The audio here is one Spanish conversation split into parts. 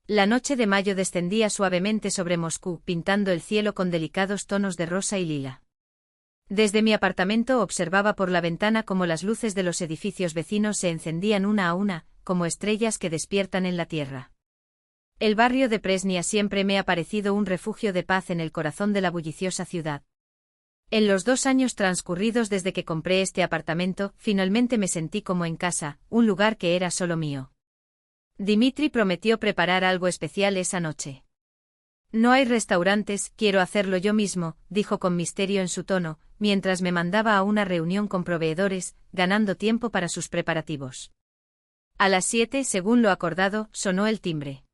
La noche de mayo descendía suavemente sobre Moscú, pintando el cielo con delicados tonos de rosa y lila. Desde mi apartamento observaba por la ventana cómo las luces de los edificios vecinos se encendían una a una, como estrellas que despiertan en la tierra. El barrio de Presnia siempre me ha parecido un refugio de paz en el corazón de la bulliciosa ciudad. En los 2 años transcurridos desde que compré este apartamento, finalmente me sentí como en casa, un lugar que era solo mío. Dimitri prometió preparar algo especial esa noche. No hay restaurantes, quiero hacerlo yo mismo, dijo con misterio en su tono, mientras me mandaba a una reunión con proveedores, ganando tiempo para sus preparativos. A las 7, según lo acordado, sonó el timbre.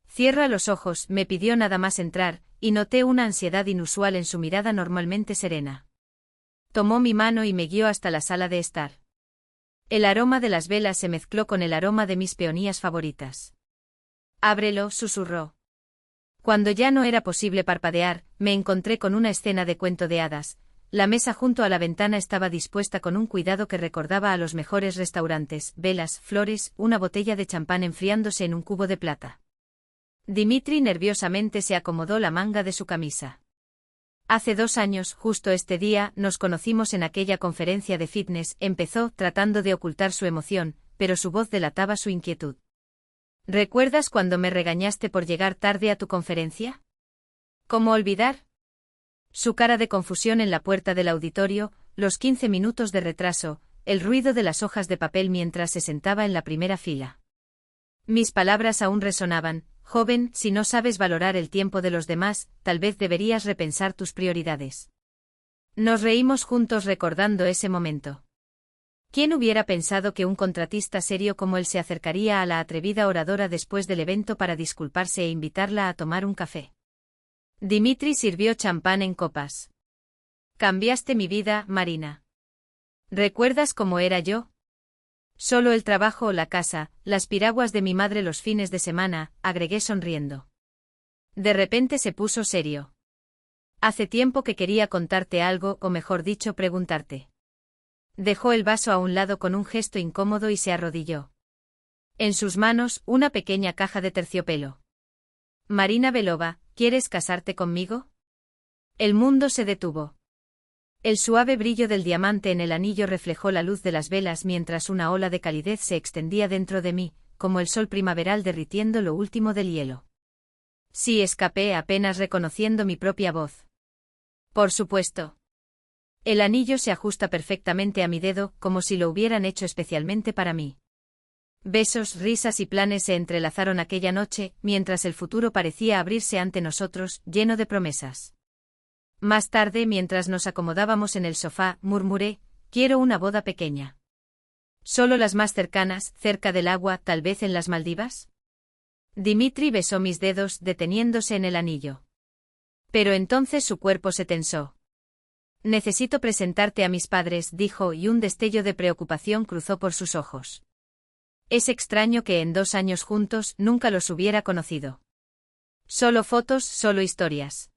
Cierra los ojos, me pidió nada más entrar, y noté una ansiedad inusual en su mirada normalmente serena. Tomó mi mano y me guió hasta la sala de estar. El aroma de las velas se mezcló con el aroma de mis peonías favoritas. Ábrelo, susurró. Cuando ya no era posible parpadear, me encontré con una escena de cuento de hadas. La mesa junto a la ventana estaba dispuesta con un cuidado que recordaba a los mejores restaurantes, velas, flores, una botella de champán enfriándose en un cubo de plata. Dimitri nerviosamente se acomodó la manga de su camisa. Hace 2 años, justo este día, nos conocimos en aquella conferencia de fitness, empezó, tratando de ocultar su emoción, pero su voz delataba su inquietud. ¿Recuerdas cuando me regañaste por llegar tarde a tu conferencia? ¿Cómo olvidar? Su cara de confusión en la puerta del auditorio, los 15 minutos de retraso, el ruido de las hojas de papel mientras se sentaba en la primera fila. Mis palabras aún resonaban. Joven, si no sabes valorar el tiempo de los demás, tal vez deberías repensar tus prioridades. Nos reímos juntos recordando ese momento. ¿Quién hubiera pensado que un contratista serio como él se acercaría a la atrevida oradora después del evento para disculparse e invitarla a tomar un café? Dimitri sirvió champán en copas. Cambiaste mi vida, Marina. ¿Recuerdas cómo era yo? Solo el trabajo o la casa, las piraguas de mi madre los fines de semana, agregué sonriendo. De repente se puso serio. Hace tiempo que quería contarte algo, o mejor dicho, preguntarte. Dejó el vaso a un lado con un gesto incómodo y se arrodilló. En sus manos, una pequeña caja de terciopelo. Marina Belova, ¿quieres casarte conmigo? El mundo se detuvo. El suave brillo del diamante en el anillo reflejó la luz de las velas mientras una ola de calidez se extendía dentro de mí, como el sol primaveral derritiendo lo último del hielo. Sí, escapé apenas reconociendo mi propia voz. Por supuesto. El anillo se ajusta perfectamente a mi dedo, como si lo hubieran hecho especialmente para mí. Besos, risas y planes se entrelazaron aquella noche, mientras el futuro parecía abrirse ante nosotros, lleno de promesas. Más tarde, mientras nos acomodábamos en el sofá, murmuré, quiero una boda pequeña. ¿Solo las más cercanas, cerca del agua, tal vez en las Maldivas? Dimitri besó mis dedos, deteniéndose en el anillo. Pero entonces su cuerpo se tensó. Necesito presentarte a mis padres, dijo, y un destello de preocupación cruzó por sus ojos. Es extraño que en 2 años juntos nunca los hubiera conocido. Solo fotos, solo historias.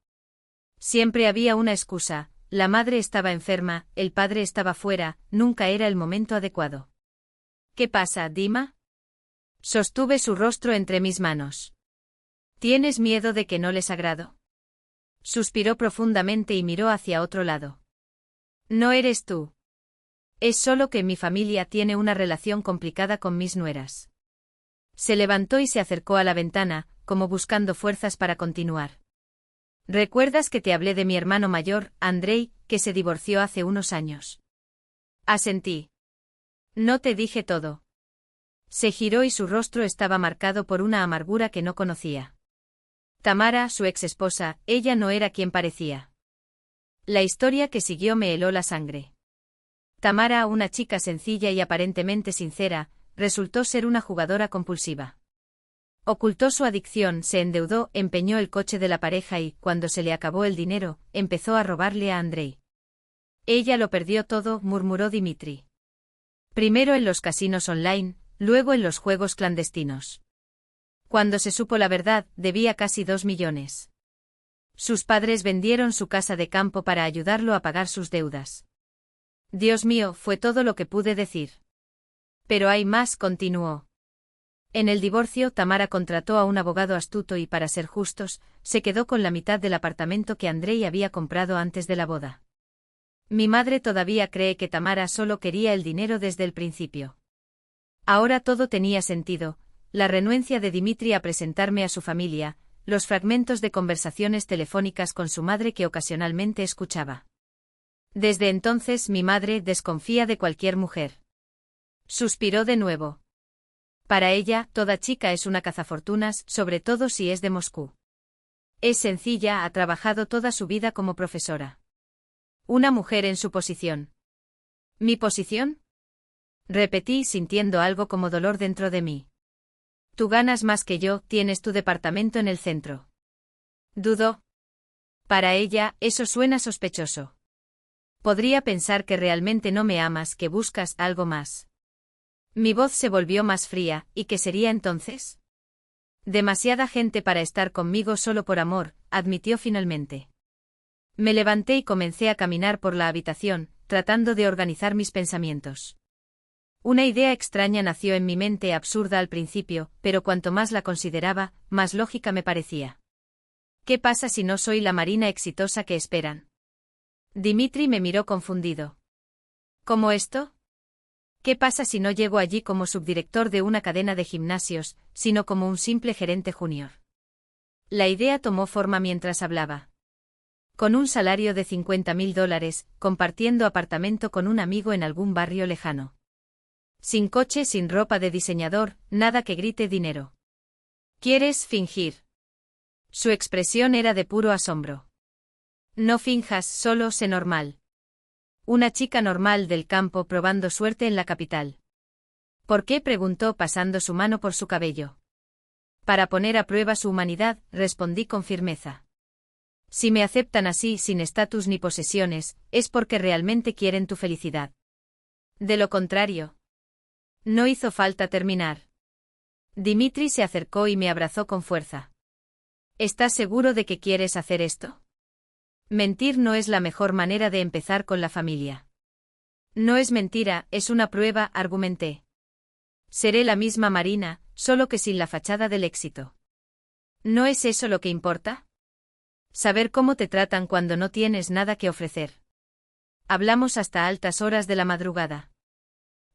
Siempre había una excusa, la madre estaba enferma, el padre estaba fuera, nunca era el momento adecuado. ¿Qué pasa, Dima? Sostuve su rostro entre mis manos. ¿Tienes miedo de que no les agrado? Suspiró profundamente y miró hacia otro lado. No eres tú. Es solo que mi familia tiene una relación complicada con mis nueras. Se levantó y se acercó a la ventana, como buscando fuerzas para continuar. ¿Recuerdas que te hablé de mi hermano mayor, Andrei, que se divorció hace unos años? Asentí. No te dije todo. Se giró y su rostro estaba marcado por una amargura que no conocía. Tamara, su ex esposa, ella no era quien parecía. La historia que siguió me heló la sangre. Tamara, una chica sencilla y aparentemente sincera, resultó ser una jugadora compulsiva. Ocultó su adicción, se endeudó, empeñó el coche de la pareja y, cuando se le acabó el dinero, empezó a robarle a Andrei. Ella lo perdió todo, murmuró Dimitri. Primero en los casinos online, luego en los juegos clandestinos. Cuando se supo la verdad, debía casi 2 millones. Sus padres vendieron su casa de campo para ayudarlo a pagar sus deudas. Dios mío, fue todo lo que pude decir. Pero hay más, continuó. En el divorcio, Tamara contrató a un abogado astuto y, para ser justos, se quedó con la mitad del apartamento que Andrei había comprado antes de la boda. Mi madre todavía cree que Tamara solo quería el dinero desde el principio. Ahora todo tenía sentido: la renuencia de Dimitri a presentarme a su familia, los fragmentos de conversaciones telefónicas con su madre que ocasionalmente escuchaba. Desde entonces mi madre desconfía de cualquier mujer. Suspiró de nuevo. Para ella, toda chica es una cazafortunas, sobre todo si es de Moscú. Es sencilla, ha trabajado toda su vida como profesora. Una mujer en su posición. ¿Mi posición? Repetí, sintiendo algo como dolor dentro de mí. Tú ganas más que yo, tienes tu departamento en el centro. Dudó. Para ella, eso suena sospechoso. Podría pensar que realmente no me amas, que buscas algo más. Mi voz se volvió más fría. ¿Y qué sería entonces? Demasiada gente para estar conmigo solo por amor, admitió finalmente. Me levanté y comencé a caminar por la habitación, tratando de organizar mis pensamientos. Una idea extraña nació en mi mente, absurda al principio, pero cuanto más la consideraba, más lógica me parecía. ¿Qué pasa si no soy la Marina exitosa que esperan? Dimitri me miró confundido. ¿Cómo esto? ¿Qué pasa si no llego allí como subdirector de una cadena de gimnasios, sino como un simple gerente junior? La idea tomó forma mientras hablaba. Con un salario de $50.000, compartiendo apartamento con un amigo en algún barrio lejano. Sin coche, sin ropa de diseñador, nada que grite dinero. ¿Quieres fingir? Su expresión era de puro asombro. No finjas, solo sé normal. Una chica normal del campo probando suerte en la capital. ¿Por qué?, preguntó pasando su mano por su cabello. Para poner a prueba su humanidad, respondí con firmeza. Si me aceptan así, sin estatus ni posesiones, es porque realmente quieren tu felicidad. De lo contrario. No hizo falta terminar. Dimitri se acercó y me abrazó con fuerza. ¿Estás seguro de que quieres hacer esto? Mentir no es la mejor manera de empezar con la familia. No es mentira, es una prueba, argumenté. Seré la misma Marina, solo que sin la fachada del éxito. ¿No es eso lo que importa? Saber cómo te tratan cuando no tienes nada que ofrecer. Hablamos hasta altas horas de la madrugada.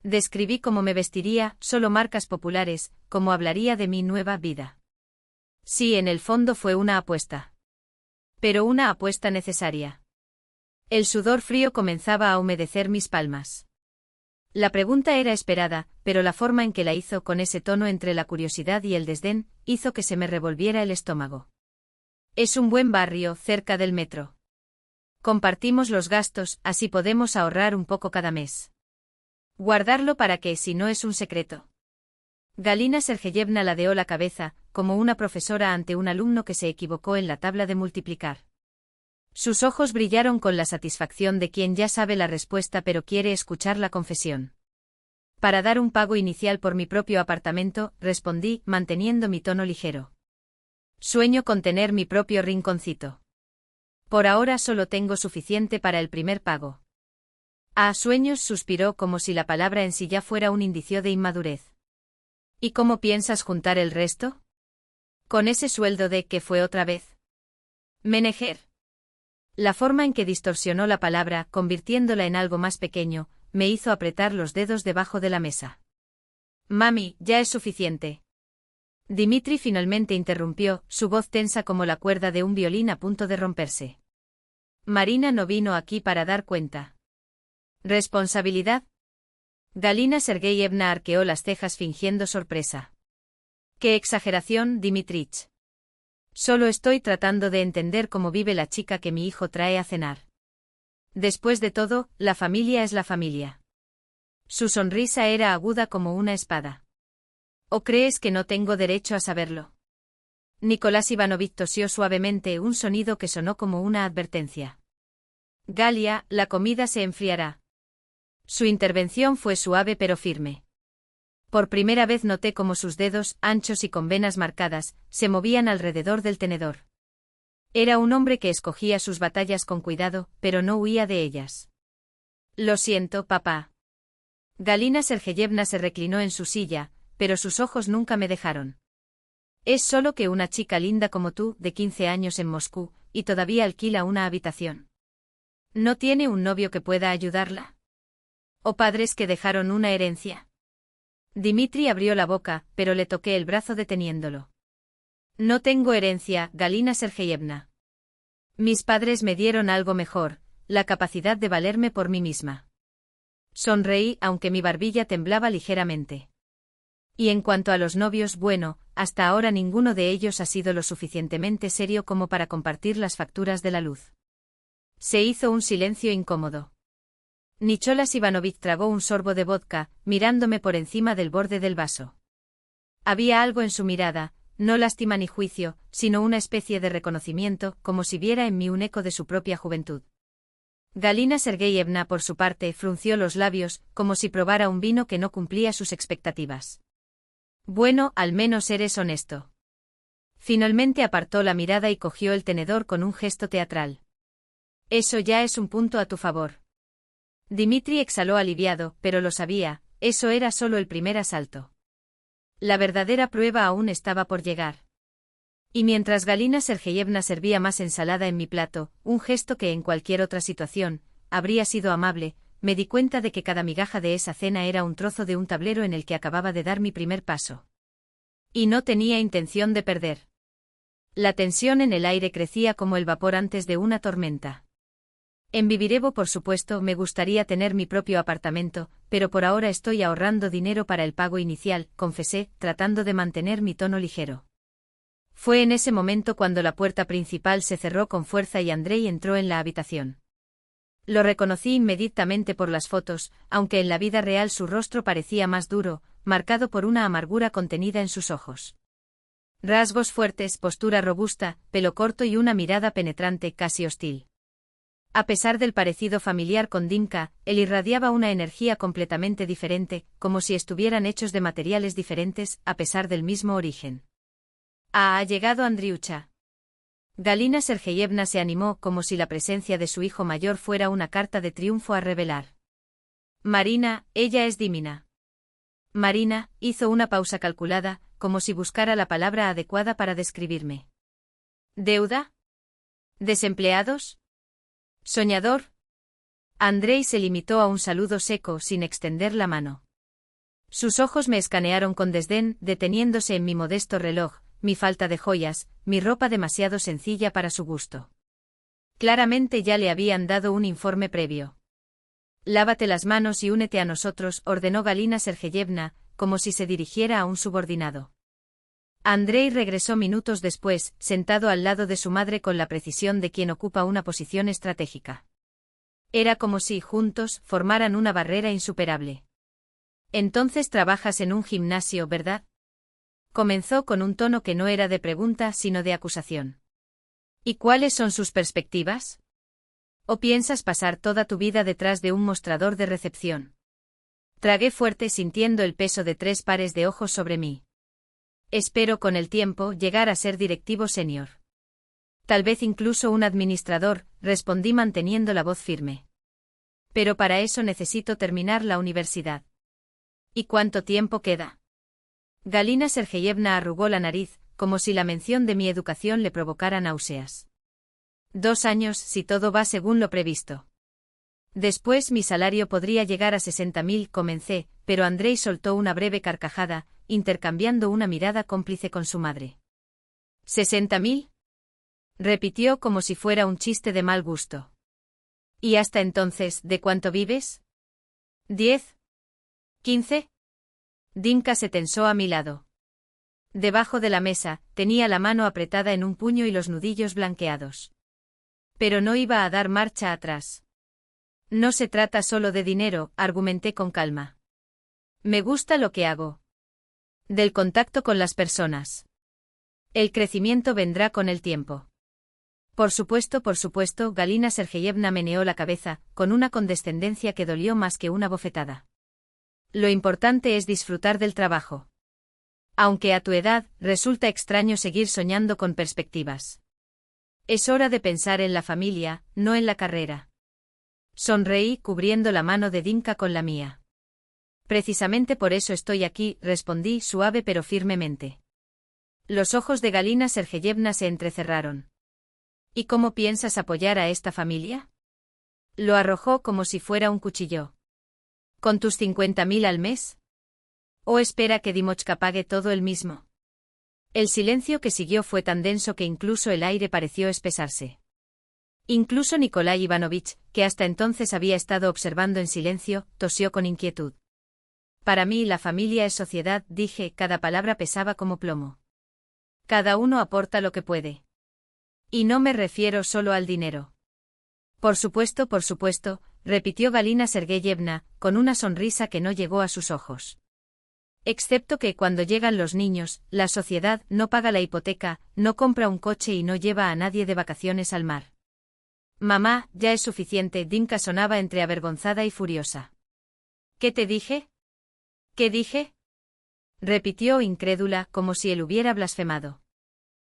Describí cómo me vestiría, solo marcas populares, cómo hablaría de mi nueva vida. Sí, en el fondo fue una apuesta. Pero una apuesta necesaria. El sudor frío comenzaba a humedecer mis palmas. La pregunta era esperada, pero la forma en que la hizo, con ese tono entre la curiosidad y el desdén, hizo que se me revolviera el estómago. Es un buen barrio, cerca del metro. Compartimos los gastos, así podemos ahorrar un poco cada mes. Guardarlo para que, si no es un secreto. Galina Sergeyevna ladeó la cabeza, como una profesora ante un alumno que se equivocó en la tabla de multiplicar. Sus ojos brillaron con la satisfacción de quien ya sabe la respuesta pero quiere escuchar la confesión. Para dar un pago inicial por mi propio apartamento, respondí, manteniendo mi tono ligero. Sueño con tener mi propio rinconcito. Por ahora solo tengo suficiente para el primer pago. Ah, sueños, suspiró como si la palabra en sí ya fuera un indicio de inmadurez. ¿Y cómo piensas juntar el resto? Con ese sueldo de que fue otra vez. Meneger. La forma en que distorsionó la palabra, convirtiéndola en algo más pequeño, me hizo apretar los dedos debajo de la mesa. Mami, ya es suficiente. Dimitri finalmente interrumpió, su voz tensa como la cuerda de un violín a punto de romperse. Marina no vino aquí para dar cuenta. ¿Responsabilidad? Galina Sergeyevna arqueó las cejas fingiendo sorpresa. ¡Qué exageración, Dimitrich! Solo estoy tratando de entender cómo vive la chica que mi hijo trae a cenar. Después de todo, la familia es la familia. Su sonrisa era aguda como una espada. ¿O crees que no tengo derecho a saberlo? Nicolás Ivanovich tosió suavemente, un sonido que sonó como una advertencia. Galia, la comida se enfriará. Su intervención fue suave pero firme. Por primera vez noté cómo sus dedos, anchos y con venas marcadas, se movían alrededor del tenedor. Era un hombre que escogía sus batallas con cuidado, pero no huía de ellas. Lo siento, papá. Galina Sergeyevna se reclinó en su silla, pero sus ojos nunca me dejaron. Es solo que una chica linda como tú, de 15 años en Moscú, y todavía alquila una habitación. ¿No tiene un novio que pueda ayudarla? ¿O padres que dejaron una herencia? Dimitri abrió la boca, pero le toqué el brazo deteniéndolo. No tengo herencia, Galina Sergeyevna. Mis padres me dieron algo mejor, la capacidad de valerme por mí misma. Sonreí, aunque mi barbilla temblaba ligeramente. Y en cuanto a los novios, bueno, hasta ahora ninguno de ellos ha sido lo suficientemente serio como para compartir las facturas de la luz. Se hizo un silencio incómodo. Nicholas Ivanovich tragó un sorbo de vodka, mirándome por encima del borde del vaso. Había algo en su mirada, no lástima ni juicio, sino una especie de reconocimiento, como si viera en mí un eco de su propia juventud. Galina Sergeyevna, por su parte, frunció los labios, como si probara un vino que no cumplía sus expectativas. Bueno, al menos eres honesto. Finalmente apartó la mirada y cogió el tenedor con un gesto teatral. Eso ya es un punto a tu favor. Dimitri exhaló aliviado, pero lo sabía, eso era solo el primer asalto. La verdadera prueba aún estaba por llegar. Y mientras Galina Sergeyevna servía más ensalada en mi plato, un gesto que en cualquier otra situación habría sido amable, me di cuenta de que cada migaja de esa cena era un trozo de un tablero en el que acababa de dar mi primer paso. Y no tenía intención de perder. La tensión en el aire crecía como el vapor antes de una tormenta. En Vivirevo, por supuesto, me gustaría tener mi propio apartamento, pero por ahora estoy ahorrando dinero para el pago inicial, confesé, tratando de mantener mi tono ligero. Fue en ese momento cuando la puerta principal se cerró con fuerza y Andrei entró en la habitación. Lo reconocí inmediatamente por las fotos, aunque en la vida real su rostro parecía más duro, marcado por una amargura contenida en sus ojos. Rasgos fuertes, postura robusta, pelo corto y una mirada penetrante, casi hostil. A pesar del parecido familiar con Dimka, él irradiaba una energía completamente diferente, como si estuvieran hechos de materiales diferentes, a pesar del mismo origen. Ha llegado Andriucha. Galina Sergeyevna se animó como si la presencia de su hijo mayor fuera una carta de triunfo a revelar. Marina, ella es Dimina. Marina hizo una pausa calculada, como si buscara la palabra adecuada para describirme. ¿Deuda? ¿Desempleados? ¿Soñador? Andrei se limitó a un saludo seco sin extender la mano. Sus ojos me escanearon con desdén, deteniéndose en mi modesto reloj, mi falta de joyas, mi ropa demasiado sencilla para su gusto. Claramente ya le habían dado un informe previo. Lávate las manos y únete a nosotros, ordenó Galina Sergeyevna, como si se dirigiera a un subordinado. Andrei regresó minutos después, sentado al lado de su madre con la precisión de quien ocupa una posición estratégica. Era como si, juntos, formaran una barrera insuperable. Entonces trabajas en un gimnasio, ¿verdad? Comenzó con un tono que no era de pregunta sino de acusación. ¿Y cuáles son sus perspectivas? ¿O piensas pasar toda tu vida detrás de un mostrador de recepción? Tragué fuerte sintiendo el peso de 3 pares de ojos sobre mí. Espero con el tiempo llegar a ser directivo senior. Tal vez incluso un administrador, respondí manteniendo la voz firme. Pero para eso necesito terminar la universidad. ¿Y cuánto tiempo queda? Galina Sergeyevna arrugó la nariz, como si la mención de mi educación le provocara náuseas. 2 años si todo va según lo previsto. Después mi salario podría llegar a 60.000, comencé, pero Andrei soltó una breve carcajada, intercambiando una mirada cómplice con su madre. ¿60.000? Repitió como si fuera un chiste de mal gusto. ¿Y hasta entonces, de cuánto vives? ¿10? ¿15? Dimka se tensó a mi lado. Debajo de la mesa, tenía la mano apretada en un puño y los nudillos blanqueados. Pero no iba a dar marcha atrás. No se trata solo de dinero, argumenté con calma. Me gusta lo que hago. Del contacto con las personas. El crecimiento vendrá con el tiempo. Por supuesto, Galina Sergeyevna meneó la cabeza, con una condescendencia que dolió más que una bofetada. Lo importante es disfrutar del trabajo. Aunque a tu edad, resulta extraño seguir soñando con perspectivas. Es hora de pensar en la familia, no en la carrera. Sonreí cubriendo la mano de Dimka con la mía. Precisamente por eso estoy aquí, respondí suave pero firmemente. Los ojos de Galina Sergeyevna se entrecerraron. ¿Y cómo piensas apoyar a esta familia? Lo arrojó como si fuera un cuchillo. ¿Con tus 50.000 al mes? ¿O espera que Dimochka pague todo él mismo? El silencio que siguió fue tan denso que incluso el aire pareció espesarse. Incluso Nikolai Ivanovich, que hasta entonces había estado observando en silencio, tosió con inquietud. Para mí la familia es sociedad, dije, cada palabra pesaba como plomo. Cada uno aporta lo que puede. Y no me refiero solo al dinero. Por supuesto, repitió Galina Sergeyevna, con una sonrisa que no llegó a sus ojos. Excepto que cuando llegan los niños, la sociedad no paga la hipoteca, no compra un coche y no lleva a nadie de vacaciones al mar. Mamá, ya es suficiente, Dinka sonaba entre avergonzada y furiosa. ¿Qué te dije? ¿Qué dije? Repitió incrédula, como si él hubiera blasfemado.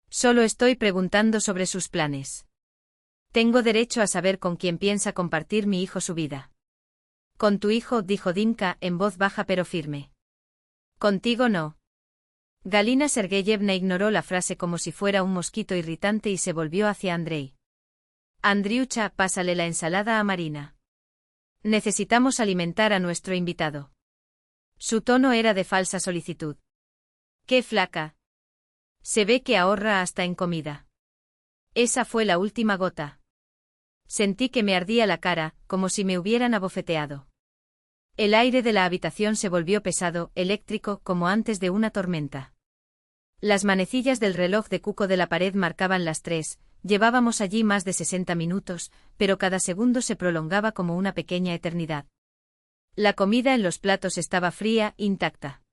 Solo estoy preguntando sobre sus planes. Tengo derecho a saber con quién piensa compartir mi hijo su vida. Con tu hijo, dijo Dinka en voz baja pero firme. Contigo no. Galina Sergeyevna ignoró la frase como si fuera un mosquito irritante y se volvió hacia Andrei. Andriucha, pásale la ensalada a Marina. Necesitamos alimentar a nuestro invitado. Su tono era de falsa solicitud. ¡Qué flaca! Se ve que ahorra hasta en comida. Esa fue la última gota. Sentí que me ardía la cara, como si me hubieran abofeteado. El aire de la habitación se volvió pesado, eléctrico, como antes de una tormenta. Las manecillas del reloj de cuco de la pared marcaban las 3, llevábamos allí más de 60 minutos, pero cada segundo se prolongaba como una pequeña eternidad. La comida en los platos estaba fría, intacta.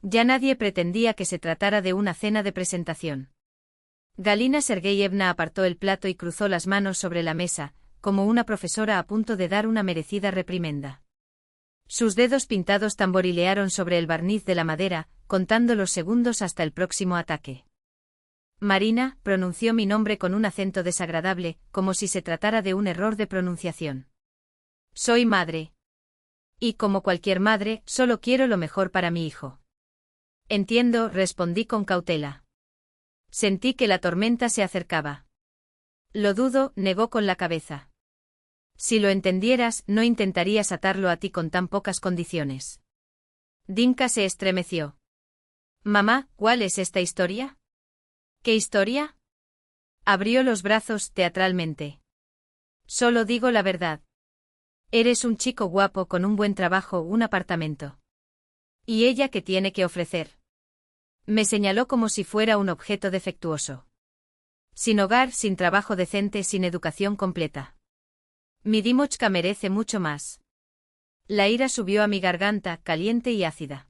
Ya nadie pretendía que se tratara de una cena de presentación. Galina Sergeyevna apartó el plato y cruzó las manos sobre la mesa, como una profesora a punto de dar una merecida reprimenda. Sus dedos pintados tamborilearon sobre el barniz de la madera, contando los segundos hasta el próximo ataque. Marina, pronunció mi nombre con un acento desagradable, como si se tratara de un error de pronunciación. Soy madre. Y como cualquier madre, solo quiero lo mejor para mi hijo. Entiendo, respondí con cautela. Sentí que la tormenta se acercaba. Lo dudo, negó con la cabeza. Si lo entendieras, no intentarías atarlo a ti con tan pocas condiciones. Dinka se estremeció. Mamá, ¿cuál es esta historia? ¿Qué historia? Abrió los brazos teatralmente. Solo digo la verdad. Eres un chico guapo con un buen trabajo, un apartamento. ¿Y ella qué tiene que ofrecer? Me señaló como si fuera un objeto defectuoso. Sin hogar, sin trabajo decente, sin educación completa. Mi Dimochka merece mucho más. La ira subió a mi garganta, caliente y ácida.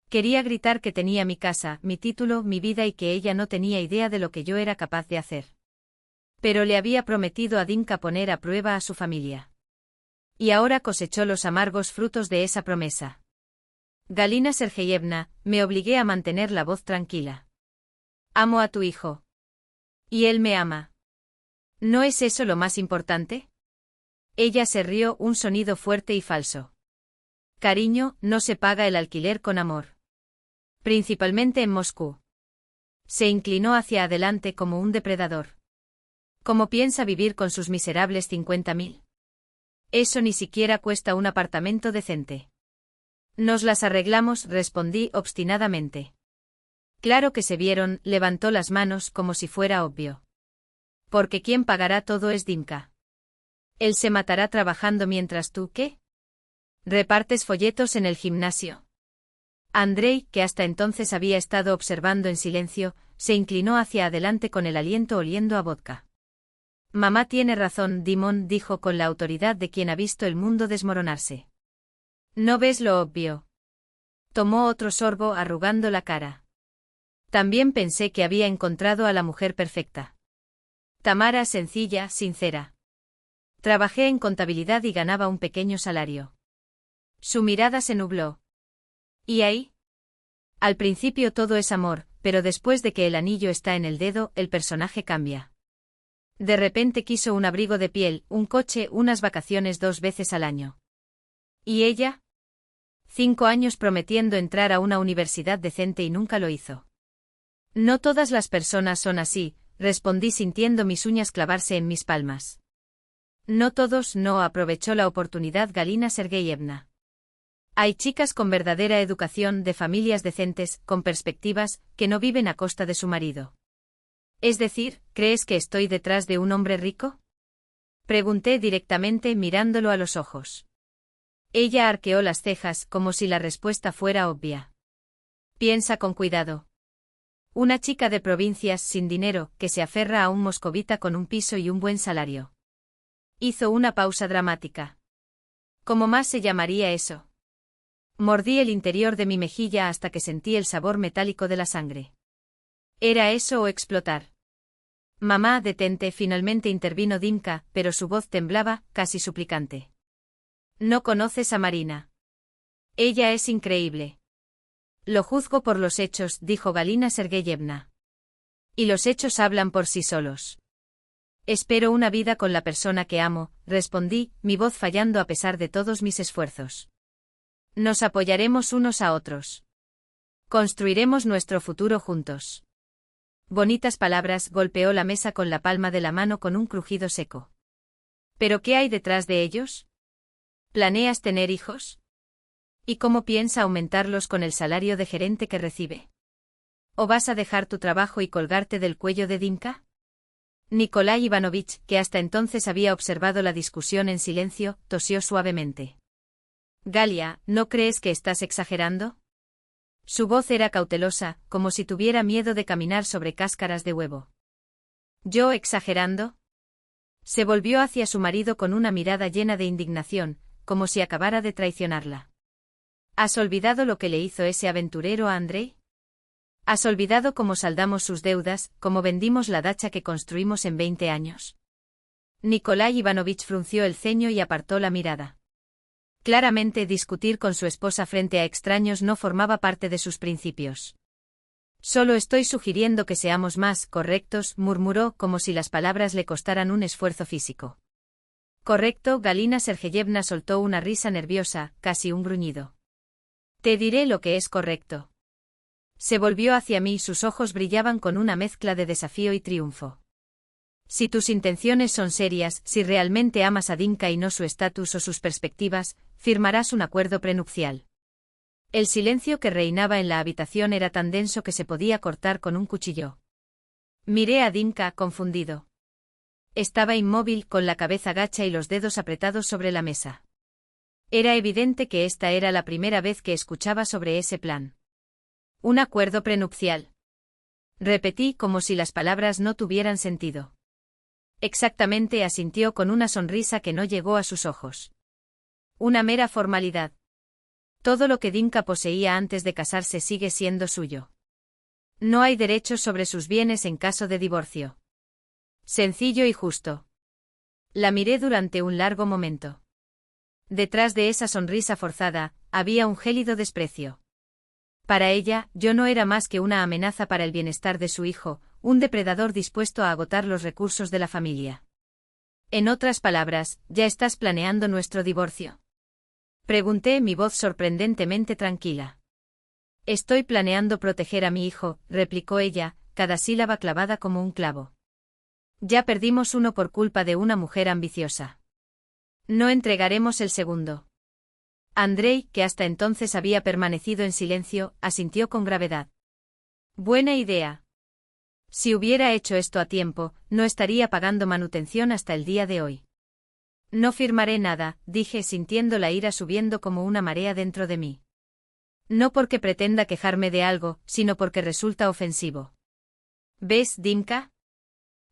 Quería gritar que tenía mi casa, mi título, mi vida y que ella no tenía idea de lo que yo era capaz de hacer. Pero le había prometido a Dinka poner a prueba a su familia. Y ahora cosechó los amargos frutos de esa promesa. Galina Sergeyevna, me obligué a mantener la voz tranquila. Amo a tu hijo. Y él me ama. ¿No es eso lo más importante? Ella se rió, un sonido fuerte y falso. Cariño, no se paga el alquiler con amor. Principalmente en Moscú. Se inclinó hacia adelante como un depredador. ¿Cómo piensa vivir con sus miserables 50.000? Eso ni siquiera cuesta un apartamento decente. Nos las arreglamos, respondí obstinadamente. Claro que se vieron, levantó las manos como si fuera obvio. Porque quien pagará todo es Dinka. Él se matará trabajando mientras tú, ¿qué? ¿Repartes folletos en el gimnasio? Andrei, que hasta entonces había estado observando en silencio, se inclinó hacia adelante con el aliento oliendo a vodka. Mamá tiene razón, Dimon dijo con la autoridad de quien ha visto el mundo desmoronarse. ¿No ves lo obvio? Tomó otro sorbo arrugando la cara. También pensé que había encontrado a la mujer perfecta. Tamara sencilla, sincera. Trabajé en contabilidad y ganaba un pequeño salario. Su mirada se nubló. ¿Y ahí? Al principio todo es amor, pero después de que el anillo está en el dedo, el personaje cambia. De repente quiso un abrigo de piel, un coche, unas vacaciones 2 veces al año. ¿Y ella? 5 años prometiendo entrar a una universidad decente y nunca lo hizo. No todas las personas son así, respondí sintiendo mis uñas clavarse en mis palmas. No todos, no aprovechó la oportunidad Galina Sergeyevna. Hay chicas con verdadera educación, de familias decentes, con perspectivas, que no viven a costa de su marido. Es decir, ¿crees que estoy detrás de un hombre rico? Pregunté directamente mirándolo a los ojos. Ella arqueó las cejas como si la respuesta fuera obvia. Piensa con cuidado. Una chica de provincias sin dinero que se aferra a un moscovita con un piso y un buen salario. Hizo una pausa dramática. ¿Cómo más se llamaría eso? Mordí el interior de mi mejilla hasta que sentí el sabor metálico de la sangre. ¿Era eso o explotar? Mamá, detente, finalmente intervino Dimka, pero su voz temblaba, casi suplicante. No conoces a Marina. Ella es increíble. Lo juzgo por los hechos, dijo Galina Sergeyevna. Y los hechos hablan por sí solos. Espero una vida con la persona que amo, respondí, mi voz fallando a pesar de todos mis esfuerzos. Nos apoyaremos unos a otros. Construiremos nuestro futuro juntos. Bonitas palabras, golpeó la mesa con la palma de la mano con un crujido seco. ¿Pero qué hay detrás de ellos? ¿Planeas tener hijos? ¿Y cómo piensa aumentarlos con el salario de gerente que recibe? ¿O vas a dejar tu trabajo y colgarte del cuello de Dimka? Nikolai Ivanovich, que hasta entonces había observado la discusión en silencio, tosió suavemente. Galia, ¿no crees que estás exagerando? Su voz era cautelosa, como si tuviera miedo de caminar sobre cáscaras de huevo. ¿Yo exagerando? Se volvió hacia su marido con una mirada llena de indignación, como si acabara de traicionarla. ¿Has olvidado lo que le hizo ese aventurero a Andrei? ¿Has olvidado cómo saldamos sus deudas, cómo vendimos la dacha que construimos en 20 años? Nikolai Ivanovich frunció el ceño y apartó la mirada. Claramente discutir con su esposa frente a extraños no formaba parte de sus principios. Solo estoy sugiriendo que seamos más correctos, murmuró como si las palabras le costaran un esfuerzo físico. Correcto, Galina Sergeyevna soltó una risa nerviosa, casi un gruñido. Te diré lo que es correcto. Se volvió hacia mí y sus ojos brillaban con una mezcla de desafío y triunfo. Si tus intenciones son serias, si realmente amas a Dimka y no su estatus o sus perspectivas, firmarás un acuerdo prenupcial. El silencio que reinaba en la habitación era tan denso que se podía cortar con un cuchillo. Miré a Dimka, confundido. Estaba inmóvil, con la cabeza gacha y los dedos apretados sobre la mesa. Era evidente que esta era la primera vez que escuchaba sobre ese plan. Un acuerdo prenupcial. Repetí como si las palabras no tuvieran sentido. Exactamente, asintió con una sonrisa que no llegó a sus ojos. Una mera formalidad. Todo lo que Dimka poseía antes de casarse sigue siendo suyo. No hay derechos sobre sus bienes en caso de divorcio. Sencillo y justo. La miré durante un largo momento. Detrás de esa sonrisa forzada, había un gélido desprecio. Para ella, yo no era más que una amenaza para el bienestar de su hijo, un depredador dispuesto a agotar los recursos de la familia. En otras palabras, ¿ya estás planeando nuestro divorcio? Pregunté, mi voz sorprendentemente tranquila. Estoy planeando proteger a mi hijo, replicó ella, cada sílaba clavada como un clavo. Ya perdimos uno por culpa de una mujer ambiciosa. No entregaremos el segundo. Andrei, que hasta entonces había permanecido en silencio, asintió con gravedad. Buena idea. Si hubiera hecho esto a tiempo, no estaría pagando manutención hasta el día de hoy. No firmaré nada, dije sintiendo la ira subiendo como una marea dentro de mí. No porque pretenda quejarme de algo, sino porque resulta ofensivo. ¿Ves, Dimka?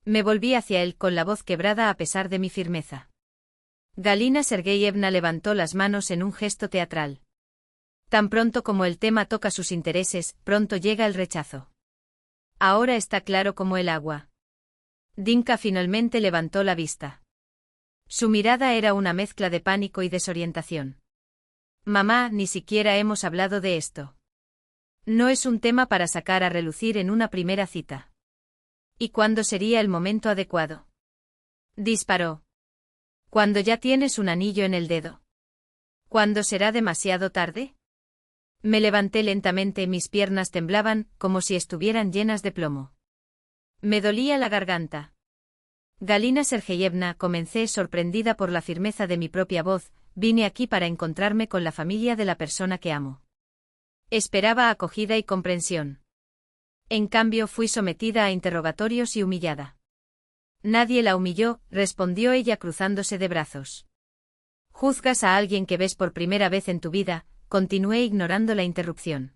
Me volví hacia él con la voz quebrada a pesar de mi firmeza. Galina Sergeyevna levantó las manos en un gesto teatral. Tan pronto como el tema toca sus intereses, pronto llega el rechazo. Ahora está claro como el agua. Dimka finalmente levantó la vista. Su mirada era una mezcla de pánico y desorientación. Mamá, ni siquiera hemos hablado de esto. No es un tema para sacar a relucir en una primera cita. ¿Y cuándo sería el momento adecuado? Disparó. Cuando ya tienes un anillo en el dedo. ¿Cuándo será demasiado tarde? Me levanté lentamente, mis piernas temblaban, como si estuvieran llenas de plomo. Me dolía la garganta. Galina Sergeyevna, comencé sorprendida por la firmeza de mi propia voz, vine aquí para encontrarme con la familia de la persona que amo. Esperaba acogida y comprensión. En cambio fui sometida a interrogatorios y humillada. Nadie la humilló, respondió ella cruzándose de brazos. Juzgas a alguien que ves por primera vez en tu vida, continué ignorando la interrupción.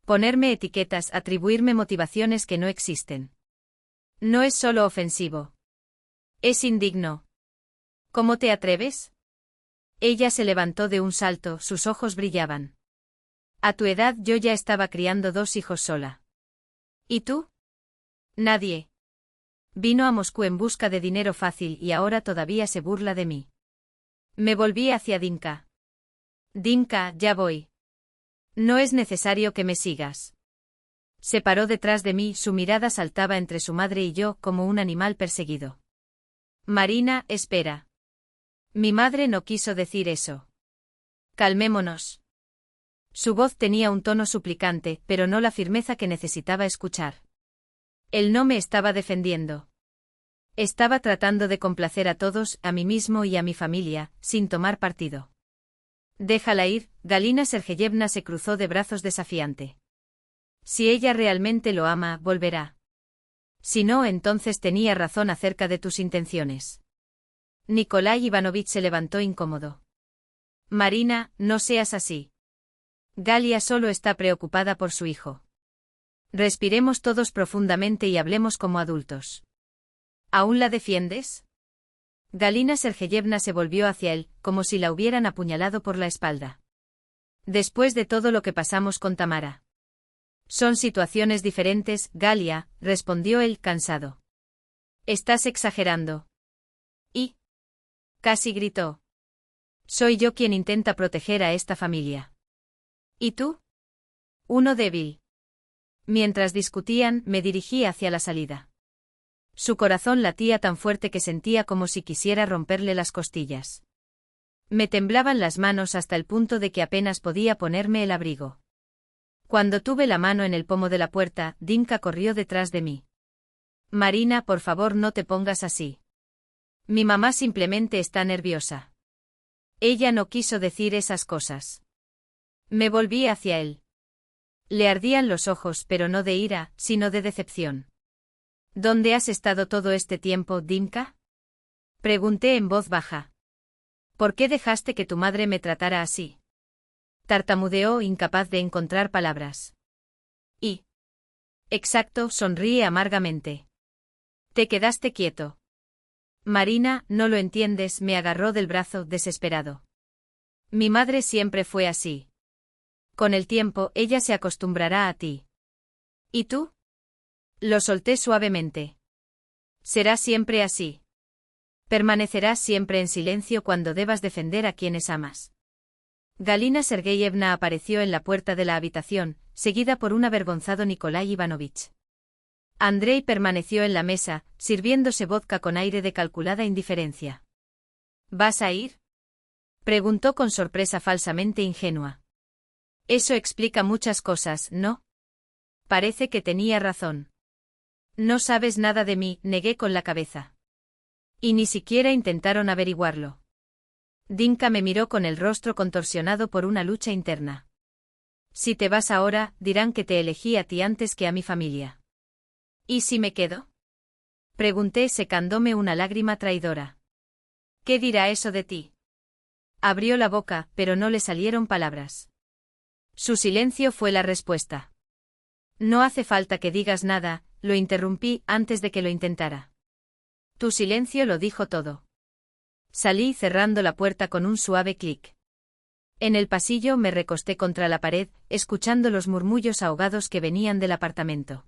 Ponerme etiquetas, atribuirme motivaciones que no existen. No es solo ofensivo. Es indigno. ¿Cómo te atreves? Ella se levantó de un salto, sus ojos brillaban. A tu edad yo ya estaba criando 2 hijos sola. ¿Y tú? Nadie. Vino a Moscú en busca de dinero fácil y ahora todavía se burla de mí. Me volví hacia Dinka. Dinka, ya voy. No es necesario que me sigas. Se paró detrás de mí, su mirada saltaba entre su madre y yo como un animal perseguido. Marina, espera. Mi madre no quiso decir eso. Calmémonos. Su voz tenía un tono suplicante, pero no la firmeza que necesitaba escuchar. Él no me estaba defendiendo. Estaba tratando de complacer a todos, a mí mismo y a mi familia, sin tomar partido. Déjala ir, Galina Sergeyevna se cruzó de brazos desafiante. Si ella realmente lo ama, volverá. Si no, entonces tenía razón acerca de tus intenciones. Nikolai Ivanovich se levantó incómodo. Marina, no seas así. Galia solo está preocupada por su hijo. Respiremos todos profundamente y hablemos como adultos. ¿Aún la defiendes? Galina Sergeyevna se volvió hacia él, como si la hubieran apuñalado por la espalda. Después de todo lo que pasamos con Tamara. Son situaciones diferentes, Galia, respondió él, cansado. Estás exagerando. Y... casi gritó. Soy yo quien intenta proteger a esta familia. ¿Y tú? Uno débil. Mientras discutían, me dirigí hacia la salida. Su corazón latía tan fuerte que sentía como si quisiera romperle las costillas. Me temblaban las manos hasta el punto de que apenas podía ponerme el abrigo. Cuando tuve la mano en el pomo de la puerta, Dinka corrió detrás de mí. Marina, por favor, no te pongas así. Mi mamá simplemente está nerviosa. Ella no quiso decir esas cosas. Me volví hacia él. Le ardían los ojos, pero no de ira, sino de decepción. ¿Dónde has estado todo este tiempo, Dinka? Pregunté en voz baja. ¿Por qué dejaste que tu madre me tratara así? Tartamudeó, incapaz de encontrar palabras. Y... exacto, sonríe amargamente. Te quedaste quieto. Marina, no lo entiendes, me agarró del brazo, desesperado. Mi madre siempre fue así. Con el tiempo, ella se acostumbrará a ti. ¿Y tú? Lo solté suavemente. Será siempre así. Permanecerás siempre en silencio cuando debas defender a quienes amas. Galina Sergeyevna apareció en la puerta de la habitación, seguida por un avergonzado Nikolai Ivanovich. Andrei permaneció en la mesa, sirviéndose vodka con aire de calculada indiferencia. ¿Vas a ir? Preguntó con sorpresa falsamente ingenua. Eso explica muchas cosas, ¿no? Parece que tenía razón. No sabes nada de mí, negué con la cabeza. Y ni siquiera intentaron averiguarlo. Dinka me miró con el rostro contorsionado por una lucha interna. Si te vas ahora, dirán que te elegí a ti antes que a mi familia. ¿Y si me quedo? Pregunté secándome una lágrima traidora. ¿Qué dirá eso de ti? Abrió la boca, pero no le salieron palabras. Su silencio fue la respuesta. No hace falta que digas nada, lo interrumpí antes de que lo intentara. Tu silencio lo dijo todo. Salí cerrando la puerta con un suave clic. En el pasillo me recosté contra la pared, escuchando los murmullos ahogados que venían del apartamento.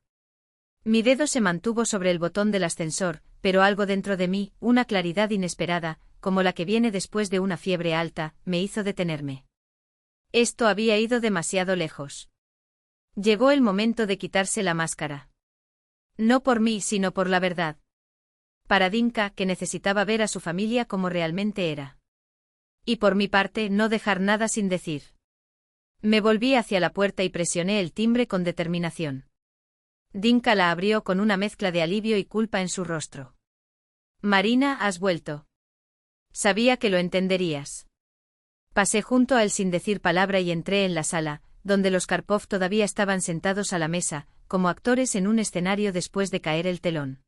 Mi dedo se mantuvo sobre el botón del ascensor, pero algo dentro de mí, una claridad inesperada, como la que viene después de una fiebre alta, me hizo detenerme. Esto había ido demasiado lejos. Llegó el momento de quitarse la máscara. No por mí, sino por la verdad. Para Dinka, que necesitaba ver a su familia como realmente era. Y por mi parte, no dejar nada sin decir. Me volví hacia la puerta y presioné el timbre con determinación. Dinka la abrió con una mezcla de alivio y culpa en su rostro. Marina, has vuelto. Sabía que lo entenderías. Pasé junto a él sin decir palabra y entré en la sala, donde los Karpov todavía estaban sentados a la mesa, como actores en un escenario después de caer el telón.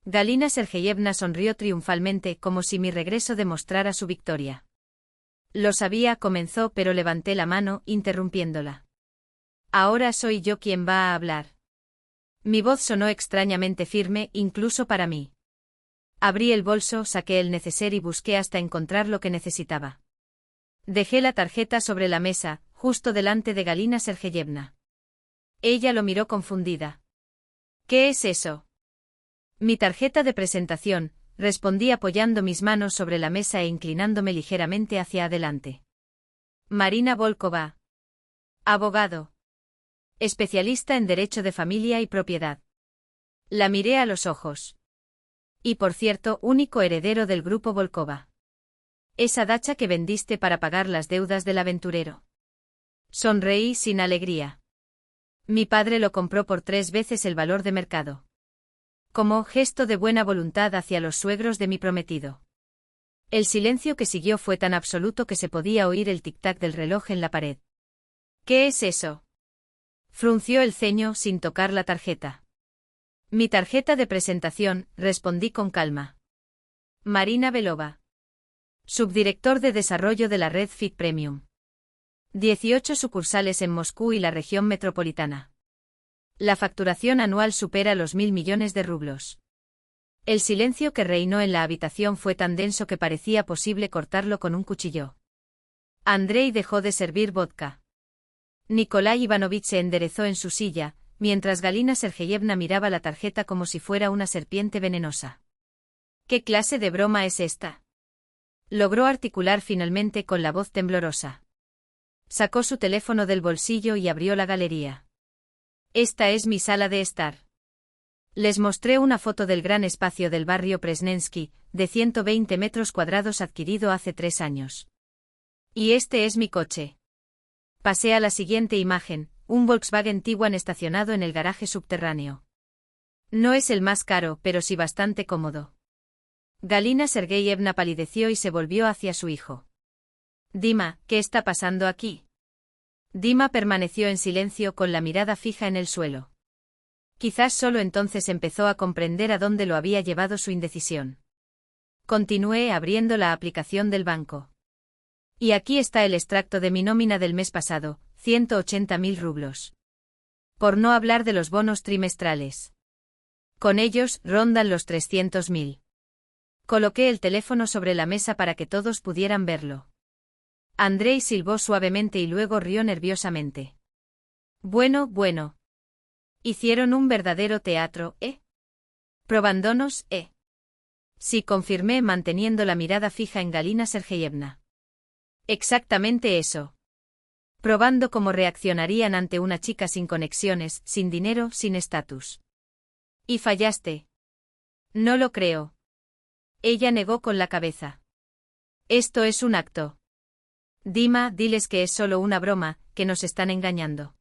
Galina Sergeyevna sonrió triunfalmente, como si mi regreso demostrara su victoria. Lo sabía, comenzó, pero levanté la mano, interrumpiéndola. Ahora soy yo quien va a hablar. Mi voz sonó extrañamente firme, incluso para mí. Abrí el bolso, saqué el neceser y busqué hasta encontrar lo que necesitaba. Dejé la tarjeta sobre la mesa, justo delante de Galina Sergeyevna. Ella lo miró confundida. ¿Qué es eso? Mi tarjeta de presentación, respondí apoyando mis manos sobre la mesa e inclinándome ligeramente hacia adelante. Marina Volkova. Abogado. Especialista en Derecho de Familia y Propiedad. La miré a los ojos. Y por cierto, único heredero del grupo Volkova. Esa dacha que vendiste para pagar las deudas del aventurero. Sonreí sin alegría. Mi padre lo compró por 3 veces el valor de mercado. Como gesto de buena voluntad hacia los suegros de mi prometido. El silencio que siguió fue tan absoluto que se podía oír el tic-tac del reloj en la pared. ¿Qué es eso? Frunció el ceño sin tocar la tarjeta. Mi tarjeta de presentación, respondí con calma. Marina Belova. Subdirector de desarrollo de la red Fit Premium. 18 sucursales en Moscú y la región metropolitana. La facturación anual supera los 1.000 millones de rublos. El silencio que reinó en la habitación fue tan denso que parecía posible cortarlo con un cuchillo. Andrei dejó de servir vodka. Nikolai Ivanovich se enderezó en su silla, mientras Galina Sergeyevna miraba la tarjeta como si fuera una serpiente venenosa. ¿Qué clase de broma es esta? Logró articular finalmente con la voz temblorosa. Sacó su teléfono del bolsillo y abrió la galería. Esta es mi sala de estar. Les mostré una foto del gran espacio del barrio Presnensky, de 120 metros cuadrados adquirido hace 3 años. Y este es mi coche. Pasé a la siguiente imagen, un Volkswagen Tiguan estacionado en el garaje subterráneo. No es el más caro, pero sí bastante cómodo. Galina Sergeyevna palideció y se volvió hacia su hijo. Dima, ¿qué está pasando aquí? Dima permaneció en silencio con la mirada fija en el suelo. Quizás solo entonces empezó a comprender a dónde lo había llevado su indecisión. Continué abriendo la aplicación del banco. Y aquí está el extracto de mi nómina del mes pasado, 180.000 rublos. Por no hablar de los bonos trimestrales. Con ellos, rondan los 300.000. Coloqué el teléfono sobre la mesa para que todos pudieran verlo. Andrei silbó suavemente y luego rió nerviosamente. Bueno. Hicieron un verdadero teatro, ¿eh? Probándonos, ¿eh? Sí, confirmé manteniendo la mirada fija en Galina Sergeyevna. Exactamente eso. Probando cómo reaccionarían ante una chica sin conexiones, sin dinero, sin estatus. ¿Y fallaste? No lo creo. Ella negó con la cabeza. Esto es un acto. Dima, diles que es solo una broma, que nos están engañando.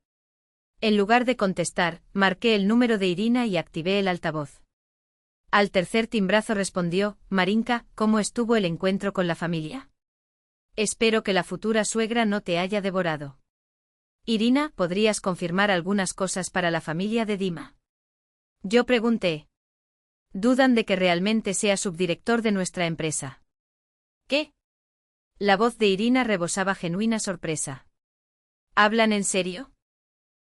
En lugar de contestar, marqué el número de Irina y activé el altavoz. Al tercer timbrazo respondió, Marinka, ¿cómo estuvo el encuentro con la familia? Espero que la futura suegra no te haya devorado. Irina, ¿podrías confirmar algunas cosas para la familia de Dima? Yo pregunté. Dudan de que realmente sea subdirector de nuestra empresa. ¿Qué? La voz de Irina rebosaba genuina sorpresa. ¿Hablan en serio?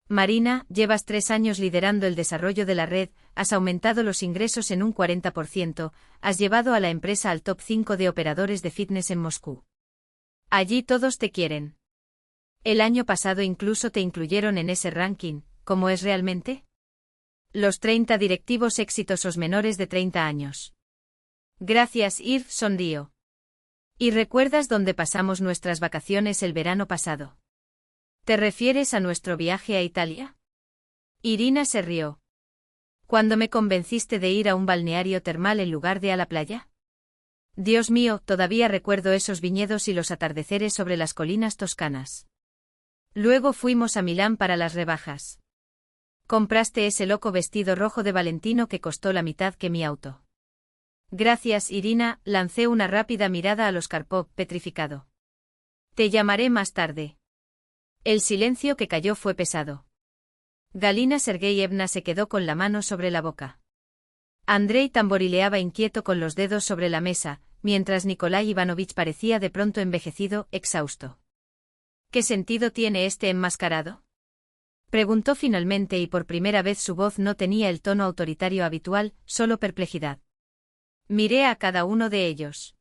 Marina, llevas 3 años liderando el desarrollo de la red, has aumentado los ingresos en un 40%, has llevado a la empresa al top 5 de operadores de fitness en Moscú. Allí todos te quieren. El año pasado incluso te incluyeron en ese ranking, ¿cómo es realmente? Los 30 directivos exitosos menores de 30 años. Gracias, Ir, sonrió. ¿Y recuerdas dónde pasamos nuestras vacaciones el verano pasado? ¿Te refieres a nuestro viaje a Italia? Irina se rió. ¿Cuándo me convenciste de ir a un balneario termal en lugar de a la playa? Dios mío, todavía recuerdo esos viñedos y los atardeceres sobre las colinas toscanas. Luego fuimos a Milán para las rebajas. Compraste ese loco vestido rojo de Valentino que costó la mitad que mi auto. Gracias, Irina, lancé una rápida mirada a los Karpov, petrificado. Te llamaré más tarde. El silencio que cayó fue pesado. Galina Sergeyevna se quedó con la mano sobre la boca. Andrei tamborileaba inquieto con los dedos sobre la mesa, mientras Nikolai Ivanovich parecía de pronto envejecido, exhausto. ¿Qué sentido tiene este enmascarado? Preguntó finalmente y por primera vez su voz no tenía el tono autoritario habitual, solo perplejidad. Miré a cada uno de ellos.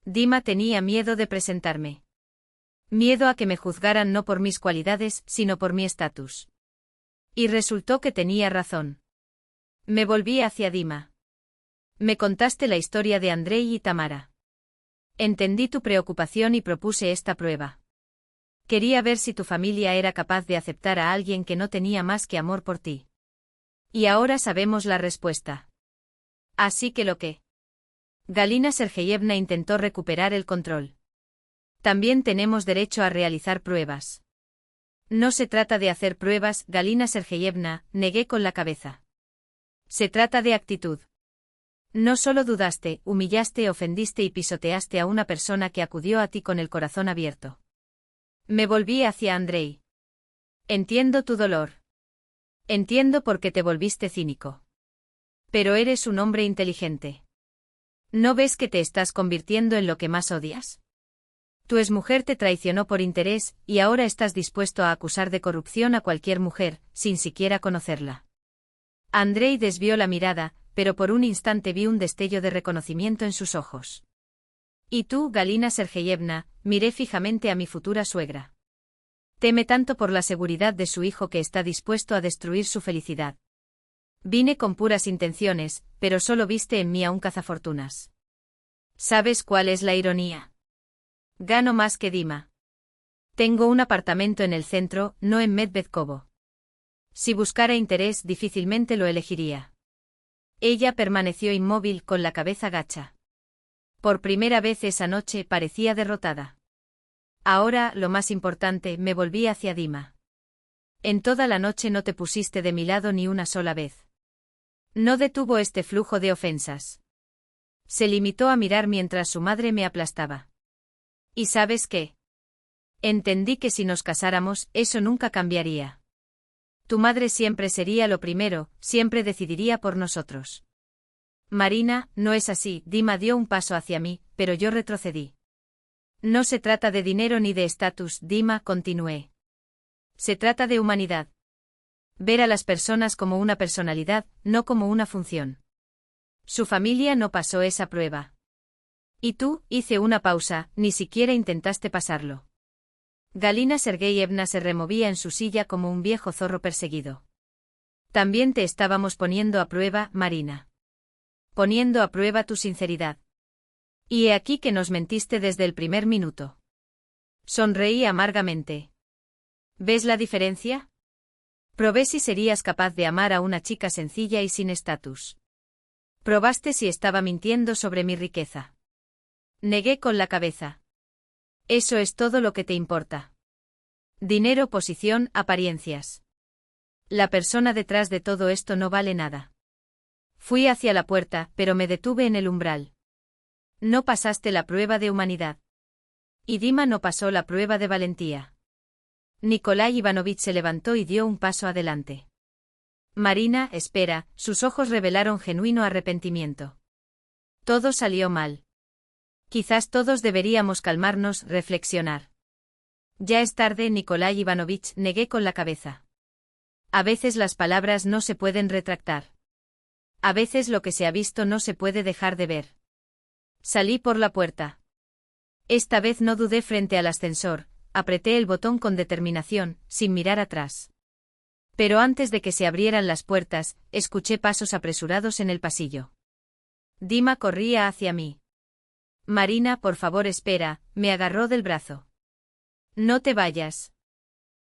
Dima tenía miedo de presentarme. Miedo a que me juzgaran no por mis cualidades, sino por mi estatus. Y resultó que tenía razón. Me volví hacia Dima. Me contaste la historia de Andrei y Tamara. Entendí tu preocupación y propuse esta prueba. Quería ver si tu familia era capaz de aceptar a alguien que no tenía más que amor por ti. Y ahora sabemos la respuesta. Así que lo que. Galina Sergeyevna intentó recuperar el control. También tenemos derecho a realizar pruebas. No se trata de hacer pruebas, Galina Sergeyevna, negué con la cabeza. Se trata de actitud. No solo dudaste, humillaste, ofendiste y pisoteaste a una persona que acudió a ti con el corazón abierto. Me volví hacia Andrei. Entiendo tu dolor. Entiendo por qué te volviste cínico. Pero eres un hombre inteligente. ¿No ves que te estás convirtiendo en lo que más odias? Tu exmujer te traicionó por interés, y ahora estás dispuesto a acusar de corrupción a cualquier mujer, sin siquiera conocerla. Andrei desvió la mirada, pero por un instante vi un destello de reconocimiento en sus ojos. Y tú, Galina Sergeyevna, miré fijamente a mi futura suegra. Teme tanto por la seguridad de su hijo que está dispuesto a destruir su felicidad. Vine con puras intenciones, pero solo viste en mí a un cazafortunas. ¿Sabes cuál es la ironía? Gano más que Dima. Tengo un apartamento en el centro, no en Medvedkovo. Si buscara interés, difícilmente lo elegiría. Ella permaneció inmóvil con la cabeza gacha. Por primera vez esa noche parecía derrotada. Ahora, lo más importante, me volví hacia Dima. En toda la noche no te pusiste de mi lado ni una sola vez. No detuvo este flujo de ofensas. Se limitó a mirar mientras su madre me aplastaba. ¿Y sabes qué? Entendí que si nos casáramos, eso nunca cambiaría. Tu madre siempre sería lo primero, siempre decidiría por nosotros. Marina, no es así, Dima dio un paso hacia mí, pero yo retrocedí. No se trata de dinero ni de estatus, Dima, continué. Se trata de humanidad. Ver a las personas como una personalidad, no como una función. Su familia no pasó esa prueba. Y tú, hice una pausa, ni siquiera intentaste pasarlo. Galina Sergeyevna se removía en su silla como un viejo zorro perseguido. También te estábamos poniendo a prueba, Marina. Poniendo a prueba tu sinceridad. Y he aquí que nos mentiste desde el primer minuto. Sonreí amargamente. ¿Ves la diferencia? Probé si serías capaz de amar a una chica sencilla y sin estatus. Probaste si estaba mintiendo sobre mi riqueza. Negué con la cabeza. Eso es todo lo que te importa. Dinero, posición, apariencias. La persona detrás de todo esto no vale nada. Fui hacia la puerta, pero me detuve en el umbral. No pasaste la prueba de humanidad. Y Dima no pasó la prueba de valentía. Nikolai Ivanovich se levantó y dio un paso adelante. Marina, espera, sus ojos revelaron genuino arrepentimiento. Todo salió mal. Quizás todos deberíamos calmarnos, reflexionar. Ya es tarde, Nikolai Ivanovich, negué con la cabeza. A veces las palabras no se pueden retractar. A veces lo que se ha visto no se puede dejar de ver. Salí por la puerta. Esta vez no dudé frente al ascensor, apreté el botón con determinación, sin mirar atrás. Pero antes de que se abrieran las puertas, escuché pasos apresurados en el pasillo. Dima corría hacia mí. Marina, por favor espera, me agarró del brazo. No te vayas.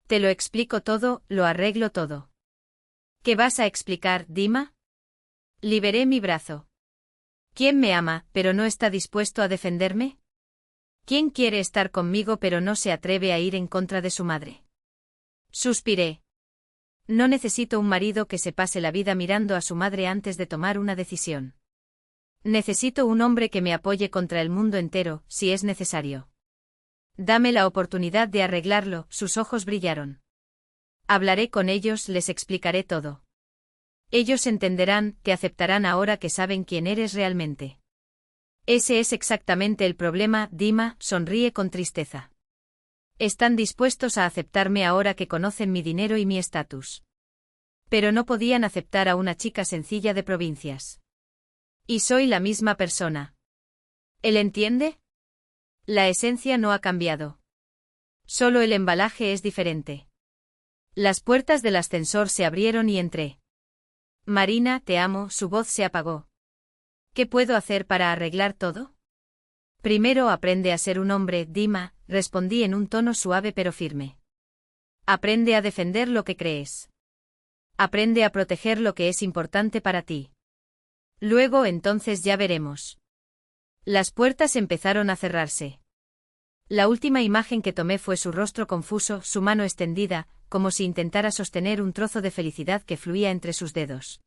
Te lo explico todo, lo arreglo todo. ¿Qué vas a explicar, Dima? Liberé mi brazo. ¿Quién me ama, pero no está dispuesto a defenderme? ¿Quién quiere estar conmigo pero no se atreve a ir en contra de su madre? Suspiré. No necesito un marido que se pase la vida mirando a su madre antes de tomar una decisión. Necesito un hombre que me apoye contra el mundo entero, si es necesario. Dame la oportunidad de arreglarlo, sus ojos brillaron. Hablaré con ellos, les explicaré todo. Ellos entenderán, te aceptarán ahora que saben quién eres realmente. Ese es exactamente el problema, Dima, sonríe con tristeza. Están dispuestos a aceptarme ahora que conocen mi dinero y mi estatus. Pero no podían aceptar a una chica sencilla de provincias. Y soy la misma persona. ¿Él entiende? La esencia no ha cambiado. Solo el embalaje es diferente. Las puertas del ascensor se abrieron y entré. Marina, te amo, su voz se apagó. ¿Qué puedo hacer para arreglar todo? Primero aprende a ser un hombre, Dima, respondí en un tono suave pero firme. Aprende a defender lo que crees. Aprende a proteger lo que es importante para ti. Luego entonces ya veremos. Las puertas empezaron a cerrarse. La última imagen que tomé fue su rostro confuso, su mano extendida, como si intentara sostener un trozo de felicidad que fluía entre sus dedos.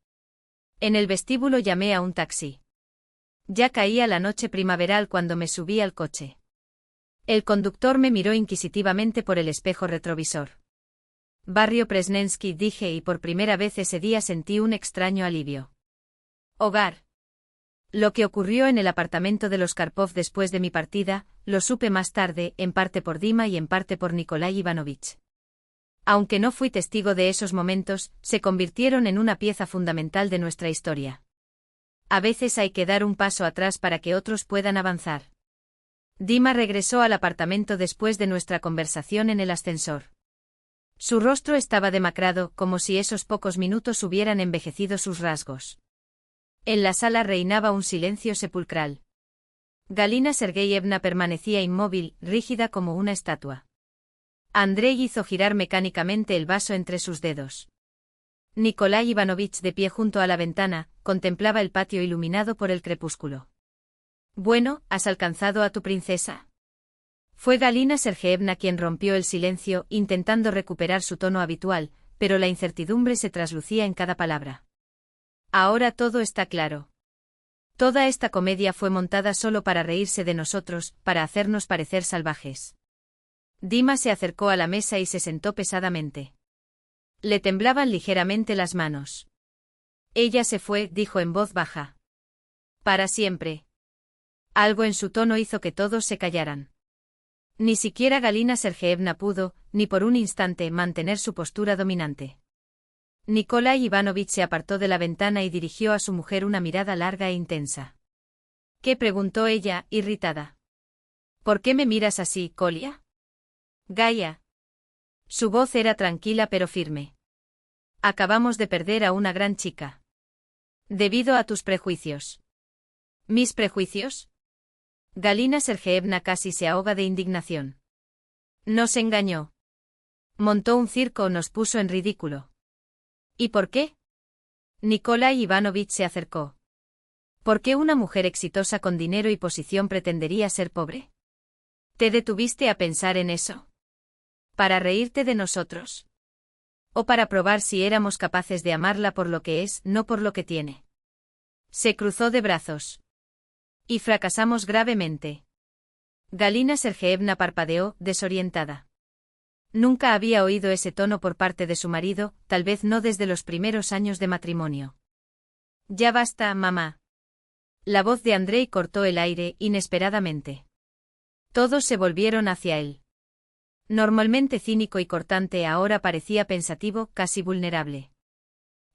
En el vestíbulo llamé a un taxi. Ya caía la noche primaveral cuando me subí al coche. El conductor me miró inquisitivamente por el espejo retrovisor. Barrio Presnensky, dije, y por primera vez ese día sentí un extraño alivio. Hogar. Lo que ocurrió en el apartamento de los Karpov después de mi partida, lo supe más tarde, en parte por Dima y en parte por Nikolai Ivanovich. Aunque no fui testigo de esos momentos, se convirtieron en una pieza fundamental de nuestra historia. A veces hay que dar un paso atrás para que otros puedan avanzar. Dima regresó al apartamento después de nuestra conversación en el ascensor. Su rostro estaba demacrado, como si esos pocos minutos hubieran envejecido sus rasgos. En la sala reinaba un silencio sepulcral. Galina Sergeyevna permanecía inmóvil, rígida como una estatua. Andrei hizo girar mecánicamente el vaso entre sus dedos. Nikolai Ivanovich, de pie junto a la ventana, contemplaba el patio iluminado por el crepúsculo. Bueno, ¿has alcanzado a tu princesa? Fue Galina Sergeyevna quien rompió el silencio, intentando recuperar su tono habitual, pero la incertidumbre se traslucía en cada palabra. Ahora todo está claro. Toda esta comedia fue montada solo para reírse de nosotros, para hacernos parecer salvajes. Dima se acercó a la mesa y se sentó pesadamente. Le temblaban ligeramente las manos. Ella se fue, dijo en voz baja. Para siempre. Algo en su tono hizo que todos se callaran. Ni siquiera Galina Sergeyevna pudo, ni por un instante, mantener su postura dominante. Nikolai Ivanovich se apartó de la ventana y dirigió a su mujer una mirada larga e intensa. ¿Qué?, preguntó ella, irritada. ¿Por qué me miras así, Kolia? Gaia. Su voz era tranquila pero firme. Acabamos de perder a una gran chica. Debido a tus prejuicios. ¿Mis prejuicios? Galina Sergeyevna casi se ahoga de indignación. Nos engañó. Montó un circo, nos puso en ridículo. ¿Y por qué? Nikolai Ivanovich se acercó. ¿Por qué una mujer exitosa con dinero y posición pretendería ser pobre? ¿Te detuviste a pensar en eso? ¿Para reírte de nosotros? ¿O para probar si éramos capaces de amarla por lo que es, no por lo que tiene? Se cruzó de brazos. Y fracasamos gravemente. Galina Sergeyevna parpadeó, desorientada. Nunca había oído ese tono por parte de su marido, tal vez no desde los primeros años de matrimonio. Ya basta, mamá. La voz de Andrei cortó el aire, inesperadamente. Todos se volvieron hacia él. Normalmente cínico y cortante, ahora parecía pensativo, casi vulnerable.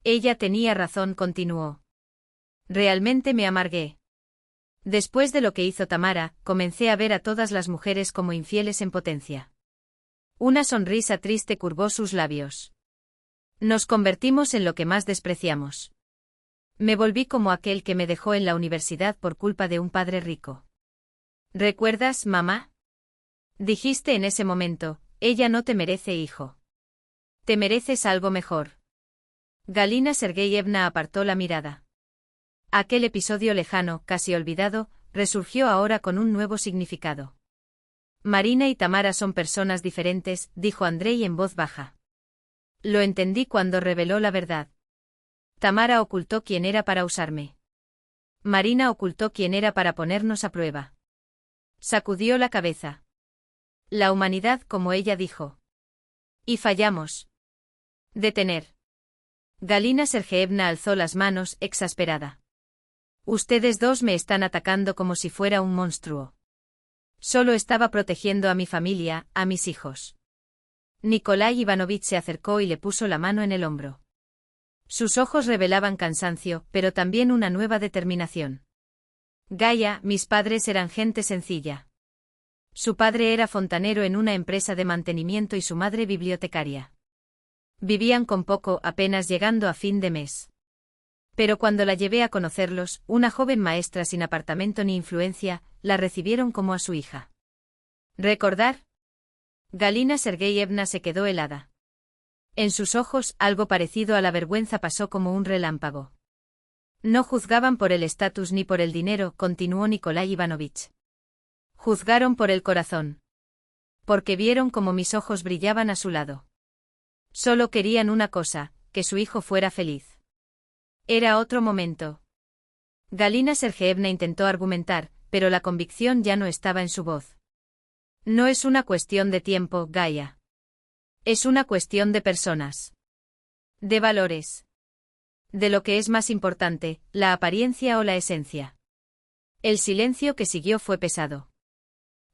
Ella tenía razón, continuó. Realmente me amargué. Después de lo que hizo Tamara, comencé a ver a todas las mujeres como infieles en potencia. Una sonrisa triste curvó sus labios. Nos convertimos en lo que más despreciamos. Me volví como aquel que me dejó en la universidad por culpa de un padre rico. ¿Recuerdas, mamá? Dijiste en ese momento, ella no te merece hijo. Te mereces algo mejor. Galina Sergeyevna apartó la mirada. Aquel episodio lejano, casi olvidado, resurgió ahora con un nuevo significado. Marina y Tamara son personas diferentes, dijo Andrei en voz baja. Lo entendí cuando reveló la verdad. Tamara ocultó quién era para usarme. Marina ocultó quién era para ponernos a prueba. Sacudió la cabeza. La humanidad, como ella dijo. Y fallamos. Detener. Galina Sergeevna alzó las manos, exasperada. Ustedes dos me están atacando como si fuera un monstruo. Solo estaba protegiendo a mi familia, a mis hijos. Nikolai Ivanovich se acercó y le puso la mano en el hombro. Sus ojos revelaban cansancio, pero también una nueva determinación. Gaia, mis padres eran gente sencilla. Su padre era fontanero en una empresa de mantenimiento y su madre bibliotecaria. Vivían con poco, apenas llegando a fin de mes. Pero cuando la llevé a conocerlos, una joven maestra sin apartamento ni influencia, la recibieron como a su hija. ¿Recordar? Galina Sergeyevna se quedó helada. En sus ojos, algo parecido a la vergüenza pasó como un relámpago. No juzgaban por el estatus ni por el dinero, continuó Nikolai Ivanovich. Juzgaron por el corazón. Porque vieron cómo mis ojos brillaban a su lado. Solo querían una cosa, que su hijo fuera feliz. Era otro momento. Galina Sergeevna intentó argumentar, pero la convicción ya no estaba en su voz. No es una cuestión de tiempo, Gaia. Es una cuestión de personas. De valores. De lo que es más importante, la apariencia o la esencia. El silencio que siguió fue pesado.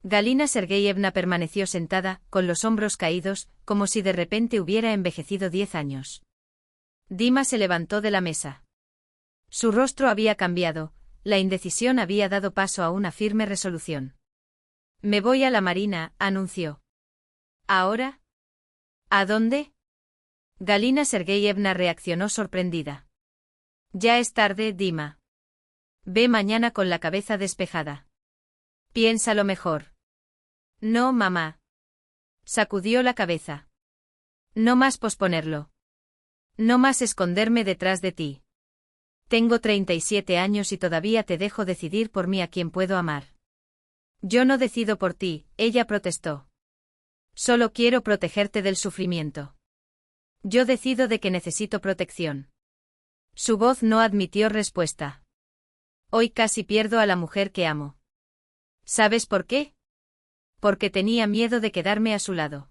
Galina Sergeyevna permaneció sentada, con los hombros caídos, como si de repente hubiera envejecido 10 años. Dima se levantó de la mesa. Su rostro había cambiado, la indecisión había dado paso a una firme resolución. Me voy a la marina, anunció. ¿Ahora? ¿A dónde? Galina Sergeyevna reaccionó sorprendida. Ya es tarde, Dima. Ve mañana con la cabeza despejada. Piénsalo mejor. No, mamá. Sacudió la cabeza. No más posponerlo. No más esconderme detrás de ti. Tengo 37 años y todavía te dejo decidir por mí a quién puedo amar. Yo no decido por ti, ella protestó. Solo quiero protegerte del sufrimiento. Yo decido de que necesito protección. Su voz no admitió respuesta. Hoy casi pierdo a la mujer que amo. ¿Sabes por qué? Porque tenía miedo de quedarme a su lado.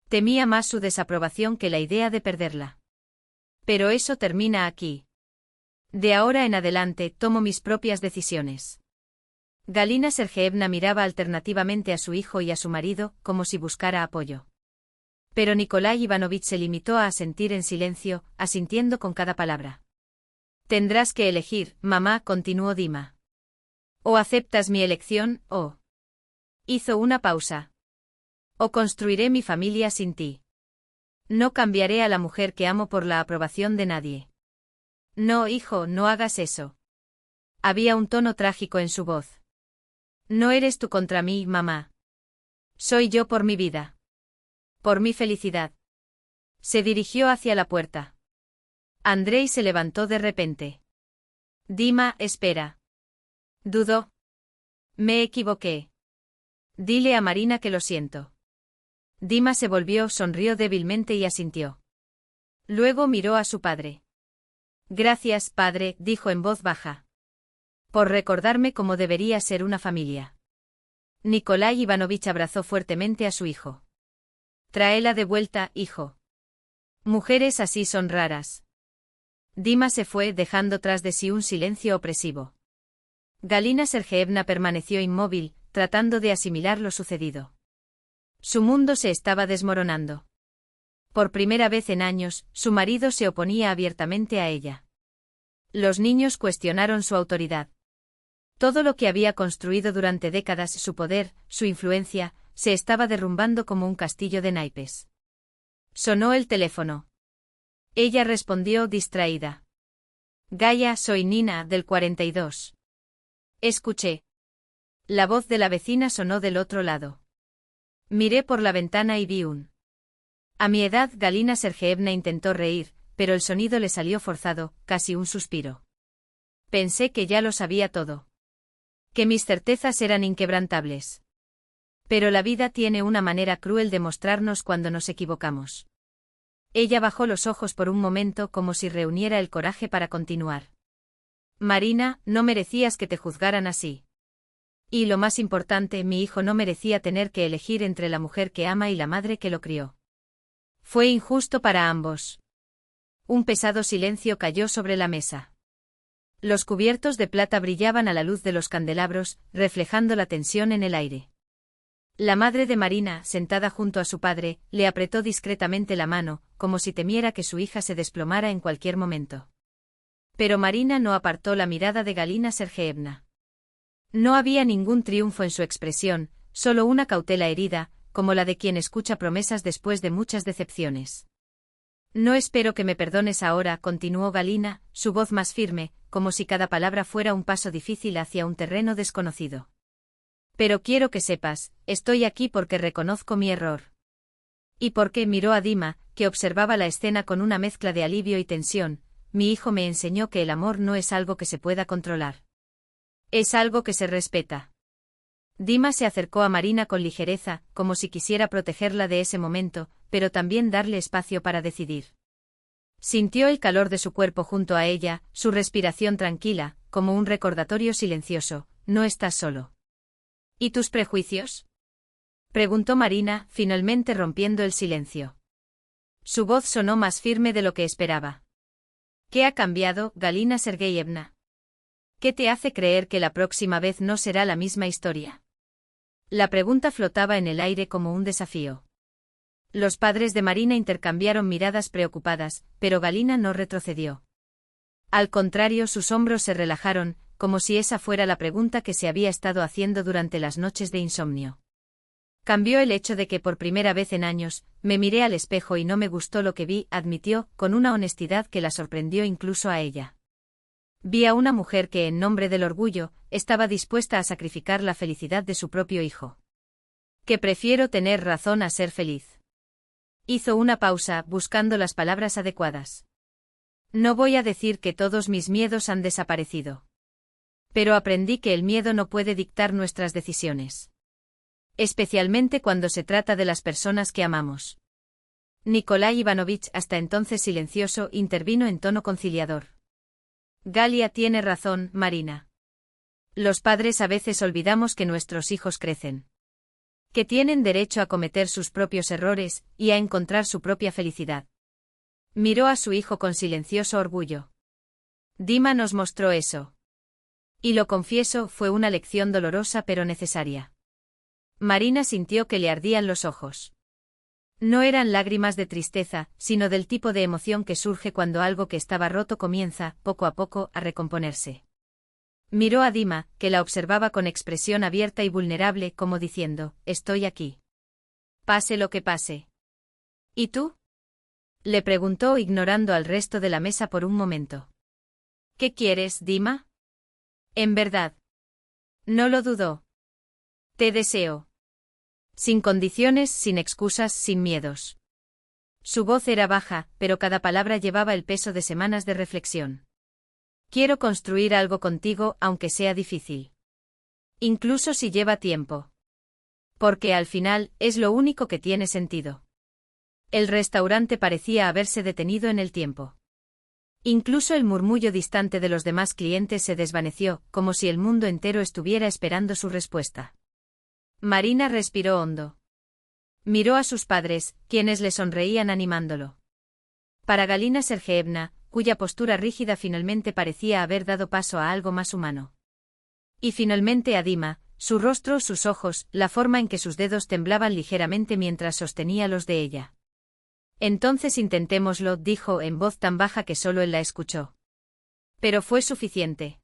Temía más su desaprobación que la idea de perderla. Pero eso termina aquí. De ahora en adelante tomo mis propias decisiones. Galina Sergeevna miraba alternativamente a su hijo y a su marido, como si buscara apoyo. Pero Nikolai Ivanovich se limitó a asentir en silencio, asintiendo con cada palabra. Tendrás que elegir, mamá, continuó Dima. O aceptas mi elección, o... Hizo una pausa. O construiré mi familia sin ti. No cambiaré a la mujer que amo por la aprobación de nadie. No, hijo, no hagas eso. Había un tono trágico en su voz. No eres tú contra mí, mamá. Soy yo por mi vida. Por mi felicidad. Se dirigió hacia la puerta. Andrei se levantó de repente. Dima, espera. Dudó. Me equivoqué. Dile a Marina que lo siento. Dima se volvió, sonrió débilmente y asintió. Luego miró a su padre. Gracias, padre, dijo en voz baja. Por recordarme cómo debería ser una familia. Nikolai Ivanovich abrazó fuertemente a su hijo. Tráela de vuelta, hijo. Mujeres así son raras. Dima se fue, dejando tras de sí un silencio opresivo. Galina Sergeevna permaneció inmóvil, tratando de asimilar lo sucedido. Su mundo se estaba desmoronando. Por primera vez en años, su marido se oponía abiertamente a ella. Los niños cuestionaron su autoridad. Todo lo que había construido durante décadas, su poder, su influencia, se estaba derrumbando como un castillo de naipes. Sonó el teléfono. Ella respondió distraída. Gaia, soy Nina, del 42. Escuché. La voz de la vecina sonó del otro lado. Miré por la ventana y vi un... A mi edad, Galina Sergeevna intentó reír, pero el sonido le salió forzado, casi un suspiro. Pensé que ya lo sabía todo. Que mis certezas eran inquebrantables. Pero la vida tiene una manera cruel de mostrarnos cuando nos equivocamos. Ella bajó los ojos por un momento como si reuniera el coraje para continuar. Marina, no merecías que te juzgaran así. Y lo más importante, mi hijo no merecía tener que elegir entre la mujer que ama y la madre que lo crió. Fue injusto para ambos. Un pesado silencio cayó sobre la mesa. Los cubiertos de plata brillaban a la luz de los candelabros, reflejando la tensión en el aire. La madre de Marina, sentada junto a su padre, le apretó discretamente la mano, como si temiera que su hija se desplomara en cualquier momento. Pero Marina no apartó la mirada de Galina Sergeevna. No había ningún triunfo en su expresión, solo una cautela herida, como la de quien escucha promesas después de muchas decepciones. No espero que me perdones ahora, continuó Galina, su voz más firme, como si cada palabra fuera un paso difícil hacia un terreno desconocido. Pero quiero que sepas, estoy aquí porque reconozco mi error. Y porque miró a Dima, que observaba la escena con una mezcla de alivio y tensión. Mi hijo me enseñó que el amor no es algo que se pueda controlar. Es algo que se respeta. Dima se acercó a Marina con ligereza, como si quisiera protegerla de ese momento, pero también darle espacio para decidir. Sintió el calor de su cuerpo junto a ella, su respiración tranquila, como un recordatorio silencioso, no estás solo. ¿Y tus prejuicios? Preguntó Marina, finalmente rompiendo el silencio. Su voz sonó más firme de lo que esperaba. ¿Qué ha cambiado, Galina Sergeyevna? ¿Qué te hace creer que la próxima vez no será la misma historia? La pregunta flotaba en el aire como un desafío. Los padres de Marina intercambiaron miradas preocupadas, pero Galina no retrocedió. Al contrario, sus hombros se relajaron, como si esa fuera la pregunta que se había estado haciendo durante las noches de insomnio. Cambió el hecho de que por primera vez en años, me miré al espejo y no me gustó lo que vi, admitió, con una honestidad que la sorprendió incluso a ella. Vi a una mujer que, en nombre del orgullo, estaba dispuesta a sacrificar la felicidad de su propio hijo. Que prefiero tener razón a ser feliz. Hizo una pausa, buscando las palabras adecuadas. No voy a decir que todos mis miedos han desaparecido. Pero aprendí que el miedo no puede dictar nuestras decisiones. Especialmente cuando se trata de las personas que amamos. Nikolai Ivanovich, hasta entonces silencioso, intervino en tono conciliador. Galia tiene razón, Marina. Los padres a veces olvidamos que nuestros hijos crecen. Que tienen derecho a cometer sus propios errores, y a encontrar su propia felicidad. Miró a su hijo con silencioso orgullo. Dima nos mostró eso. Y lo confieso, fue una lección dolorosa pero necesaria. Marina sintió que le ardían los ojos. No eran lágrimas de tristeza, sino del tipo de emoción que surge cuando algo que estaba roto comienza, poco a poco, a recomponerse. Miró a Dima, que la observaba con expresión abierta y vulnerable, como diciendo, estoy aquí. Pase lo que pase. ¿Y tú? Le preguntó, ignorando al resto de la mesa por un momento. ¿Qué quieres, Dima? En verdad. No lo dudó. Te deseo. Sin condiciones, sin excusas, sin miedos. Su voz era baja, pero cada palabra llevaba el peso de semanas de reflexión. Quiero construir algo contigo, aunque sea difícil. Incluso si lleva tiempo. Porque al final, es lo único que tiene sentido. El restaurante parecía haberse detenido en el tiempo. Incluso el murmullo distante de los demás clientes se desvaneció, como si el mundo entero estuviera esperando su respuesta. Marina respiró hondo. Miró a sus padres, quienes le sonreían animándolo. Para Galina Sergeevna, cuya postura rígida finalmente parecía haber dado paso a algo más humano. Y finalmente a Dima, su rostro, sus ojos, la forma en que sus dedos temblaban ligeramente mientras sostenía los de ella. Entonces intentémoslo, dijo en voz tan baja que solo él la escuchó. Pero fue suficiente.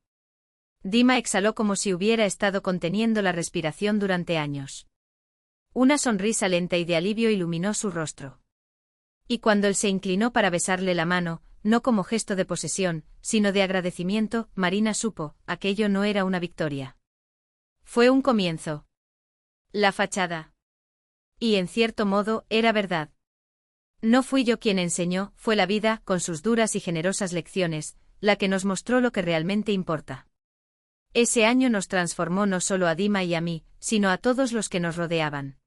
Dima exhaló como si hubiera estado conteniendo la respiración durante años. Una sonrisa lenta y de alivio iluminó su rostro. Y cuando él se inclinó para besarle la mano, no como gesto de posesión, sino de agradecimiento, Marina supo, aquello no era una victoria. Fue un comienzo. La fachada. Y en cierto modo, era verdad. No fui yo quien enseñó, fue la vida, con sus duras y generosas lecciones, la que nos mostró lo que realmente importa. Ese año nos transformó no solo a Dima y a mí, sino a todos los que nos rodeaban.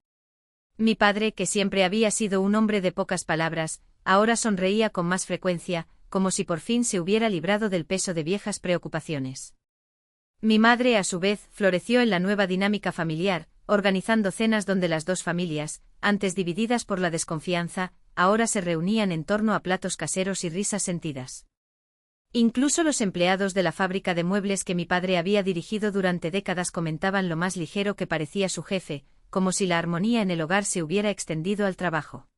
Mi padre, que siempre había sido un hombre de pocas palabras, ahora sonreía con más frecuencia, como si por fin se hubiera librado del peso de viejas preocupaciones. Mi madre, a su vez, floreció en la nueva dinámica familiar, organizando cenas donde las dos familias, antes divididas por la desconfianza, ahora se reunían en torno a platos caseros y risas sentidas. Incluso los empleados de la fábrica de muebles que mi padre había dirigido durante décadas comentaban lo más ligero que parecía su jefe, como si la armonía en el hogar se hubiera extendido al trabajo.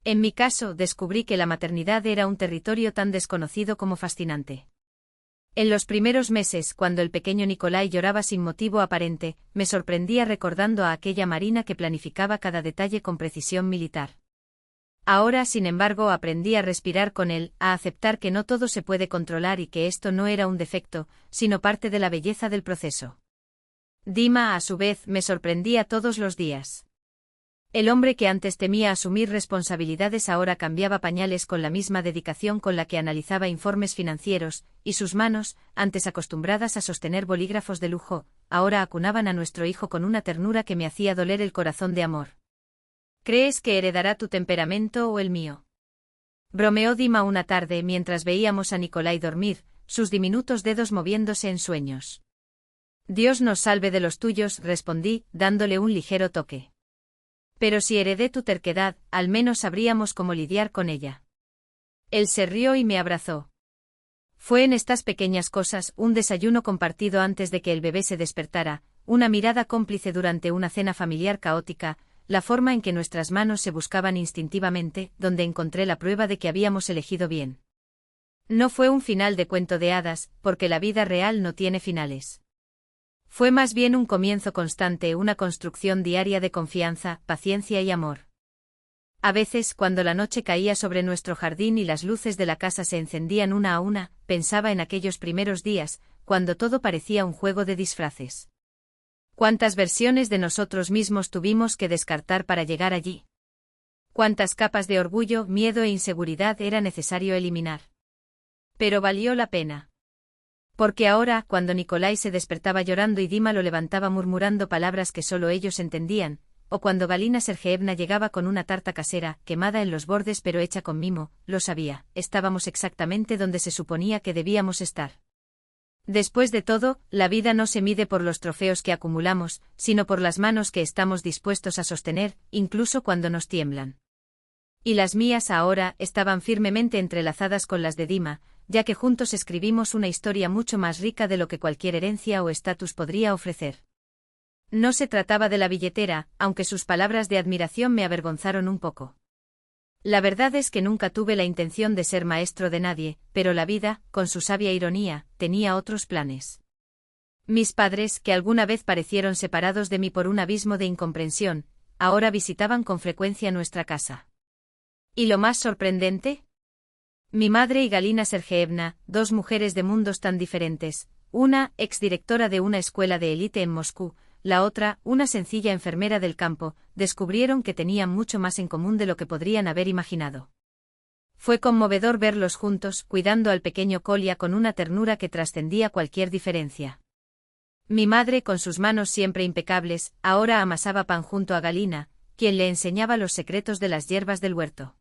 En mi caso, descubrí que la maternidad era un territorio tan desconocido como fascinante. En los primeros meses, cuando el pequeño Nicolai lloraba sin motivo aparente, me sorprendía recordando a aquella Marina que planificaba cada detalle con precisión militar. Ahora, sin embargo, aprendí a respirar con él, a aceptar que no todo se puede controlar y que esto no era un defecto, sino parte de la belleza del proceso. Dima, a su vez, me sorprendía todos los días. El hombre que antes temía asumir responsabilidades ahora cambiaba pañales con la misma dedicación con la que analizaba informes financieros, y sus manos, antes acostumbradas a sostener bolígrafos de lujo, ahora acunaban a nuestro hijo con una ternura que me hacía doler el corazón de amor. ¿Crees que heredará tu temperamento o el mío? Bromeó Dima una tarde mientras veíamos a Nicolai dormir, sus diminutos dedos moviéndose en sueños. Dios nos salve de los tuyos, respondí, dándole un ligero toque. Pero si heredé tu terquedad, al menos sabríamos cómo lidiar con ella. Él se rió y me abrazó. Fue en estas pequeñas cosas, un desayuno compartido antes de que el bebé se despertara, una mirada cómplice durante una cena familiar caótica, la forma en que nuestras manos se buscaban instintivamente, donde encontré la prueba de que habíamos elegido bien. No fue un final de cuento de hadas, porque la vida real no tiene finales. Fue más bien un comienzo constante, una construcción diaria de confianza, paciencia y amor. A veces, cuando la noche caía sobre nuestro jardín y las luces de la casa se encendían una a una, pensaba en aquellos primeros días, cuando todo parecía un juego de disfraces. ¿Cuántas versiones de nosotros mismos tuvimos que descartar para llegar allí? ¿Cuántas capas de orgullo, miedo e inseguridad era necesario eliminar? Pero valió la pena. Porque ahora, cuando Nicolai se despertaba llorando y Dima lo levantaba murmurando palabras que solo ellos entendían, o cuando Galina Sergeevna llegaba con una tarta casera, quemada en los bordes pero hecha con mimo, lo sabía, estábamos exactamente donde se suponía que debíamos estar. Después de todo, la vida no se mide por los trofeos que acumulamos, sino por las manos que estamos dispuestos a sostener, incluso cuando nos tiemblan. Y las mías ahora estaban firmemente entrelazadas con las de Dima, ya que juntos escribimos una historia mucho más rica de lo que cualquier herencia o estatus podría ofrecer. No se trataba de la billetera, aunque sus palabras de admiración me avergonzaron un poco. La verdad es que nunca tuve la intención de ser maestro de nadie, pero la vida, con su sabia ironía, tenía otros planes. Mis padres, que alguna vez parecieron separados de mí por un abismo de incomprensión, ahora visitaban con frecuencia nuestra casa. ¿Y lo más sorprendente? Mi madre y Galina Sergeevna, dos mujeres de mundos tan diferentes, una, exdirectora de una escuela de élite en Moscú, la otra, una sencilla enfermera del campo, descubrieron que tenían mucho más en común de lo que podrían haber imaginado. Fue conmovedor verlos juntos, cuidando al pequeño Kolya con una ternura que trascendía cualquier diferencia. Mi madre, con sus manos siempre impecables, ahora amasaba pan junto a Galina, quien le enseñaba los secretos de las hierbas del huerto.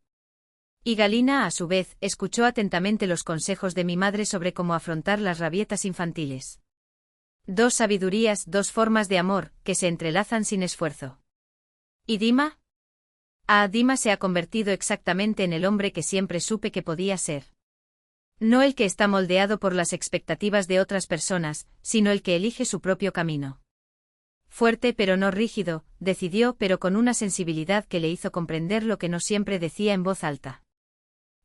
Y Galina, a su vez, escuchó atentamente los consejos de mi madre sobre cómo afrontar las rabietas infantiles. Dos sabidurías, dos formas de amor, que se entrelazan sin esfuerzo. ¿Y Dima? Dima se ha convertido exactamente en el hombre que siempre supe que podía ser. No el que está moldeado por las expectativas de otras personas, sino el que elige su propio camino. Fuerte pero no rígido, decidió pero con una sensibilidad que le hizo comprender lo que no siempre decía en voz alta.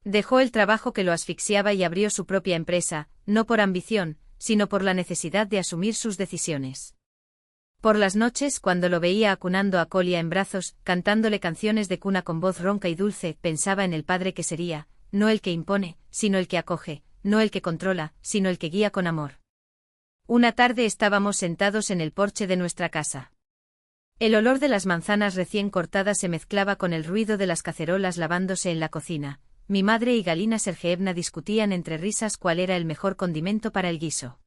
Dejó el trabajo que lo asfixiaba y abrió su propia empresa, no por ambición, sino por la necesidad de asumir sus decisiones. Por las noches, cuando lo veía acunando a Kolya en brazos, cantándole canciones de cuna con voz ronca y dulce, pensaba en el padre que sería, no el que impone, sino el que acoge, no el que controla, sino el que guía con amor. Una tarde estábamos sentados en el porche de nuestra casa. El olor de las manzanas recién cortadas se mezclaba con el ruido de las cacerolas lavándose en la cocina. Mi madre y Galina Sergeevna discutían entre risas cuál era el mejor condimento para el guiso.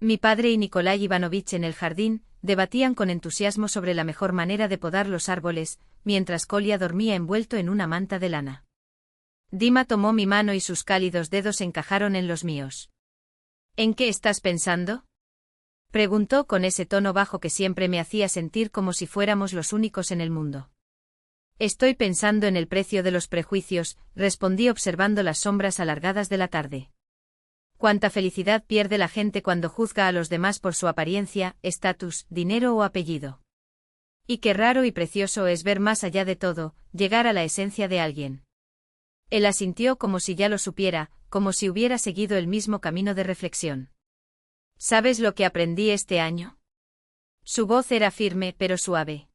Mi padre y Nikolai Ivanovich en el jardín, debatían con entusiasmo sobre la mejor manera de podar los árboles, mientras Kolya dormía envuelto en una manta de lana. Dima tomó mi mano y sus cálidos dedos encajaron en los míos. ¿En qué estás pensando? Preguntó con ese tono bajo que siempre me hacía sentir como si fuéramos los únicos en el mundo. Estoy pensando en el precio de los prejuicios, respondí observando las sombras alargadas de la tarde. Cuánta felicidad pierde la gente cuando juzga a los demás por su apariencia, estatus, dinero o apellido. Y qué raro y precioso es ver más allá de todo, llegar a la esencia de alguien. Él asintió como si ya lo supiera, como si hubiera seguido el mismo camino de reflexión. ¿Sabes lo que aprendí este año? Su voz era firme pero suave.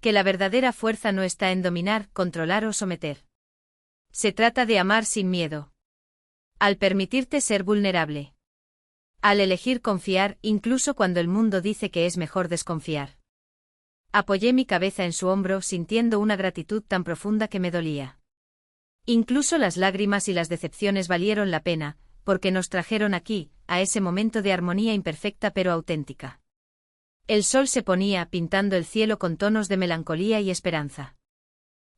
Que la verdadera fuerza no está en dominar, controlar o someter. Se trata de amar sin miedo. Al permitirte ser vulnerable. Al elegir confiar, incluso cuando el mundo dice que es mejor desconfiar. Apoyé mi cabeza en su hombro sintiendo una gratitud tan profunda que me dolía. Incluso las lágrimas y las decepciones valieron la pena, porque nos trajeron aquí, a ese momento de armonía imperfecta pero auténtica. El sol se ponía pintando el cielo con tonos de melancolía y esperanza.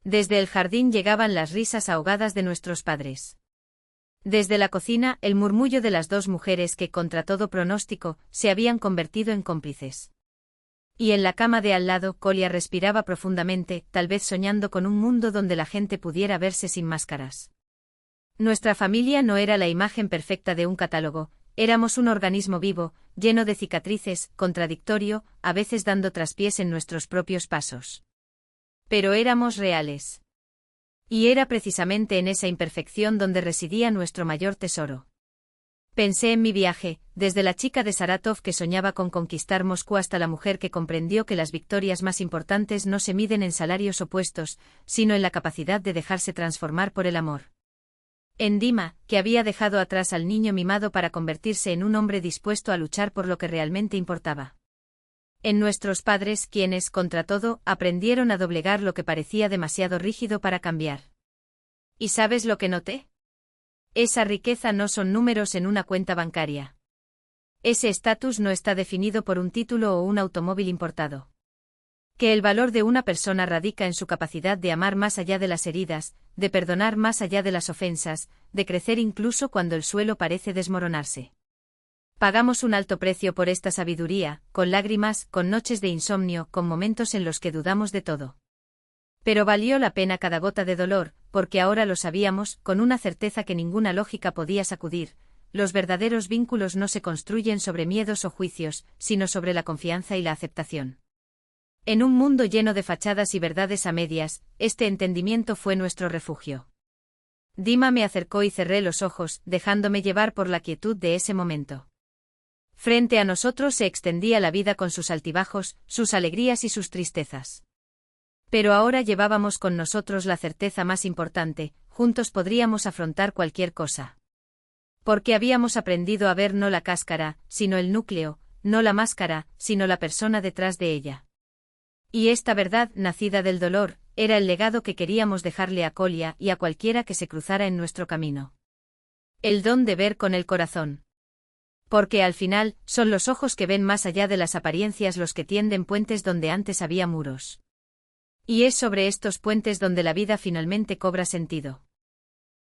Desde el jardín llegaban las risas ahogadas de nuestros padres. Desde la cocina, el murmullo de las dos mujeres que, contra todo pronóstico, se habían convertido en cómplices. Y en la cama de al lado, Colia respiraba profundamente, tal vez soñando con un mundo donde la gente pudiera verse sin máscaras. Nuestra familia no era la imagen perfecta de un catálogo, éramos un organismo vivo, lleno de cicatrices, contradictorio, a veces dando traspiés en nuestros propios pasos. Pero éramos reales. Y era precisamente en esa imperfección donde residía nuestro mayor tesoro. Pensé en mi viaje, desde la chica de Saratov que soñaba con conquistar Moscú hasta la mujer que comprendió que las victorias más importantes no se miden en salarios opuestos, sino en la capacidad de dejarse transformar por el amor. En Dima, que había dejado atrás al niño mimado para convertirse en un hombre dispuesto a luchar por lo que realmente importaba. En nuestros padres, quienes, contra todo, aprendieron a doblegar lo que parecía demasiado rígido para cambiar. ¿Y sabes lo que noté? Esa riqueza no son números en una cuenta bancaria. Ese estatus no está definido por un título o un automóvil importado. Que el valor de una persona radica en su capacidad de amar más allá de las heridas, de perdonar más allá de las ofensas, de crecer incluso cuando el suelo parece desmoronarse. Pagamos un alto precio por esta sabiduría, con lágrimas, con noches de insomnio, con momentos en los que dudamos de todo. Pero valió la pena cada gota de dolor, porque ahora lo sabíamos, con una certeza que ninguna lógica podía sacudir. Los verdaderos vínculos no se construyen sobre miedos o juicios, sino sobre la confianza y la aceptación. En un mundo lleno de fachadas y verdades a medias, este entendimiento fue nuestro refugio. Dima me acercó y cerré los ojos, dejándome llevar por la quietud de ese momento. Frente a nosotros se extendía la vida con sus altibajos, sus alegrías y sus tristezas. Pero ahora llevábamos con nosotros la certeza más importante, juntos podríamos afrontar cualquier cosa. Porque habíamos aprendido a ver no la cáscara, sino el núcleo, no la máscara, sino la persona detrás de ella. Y esta verdad, nacida del dolor, era el legado que queríamos dejarle a Colia y a cualquiera que se cruzara en nuestro camino. El don de ver con el corazón. Porque al final, son los ojos que ven más allá de las apariencias los que tienden puentes donde antes había muros. Y es sobre estos puentes donde la vida finalmente cobra sentido.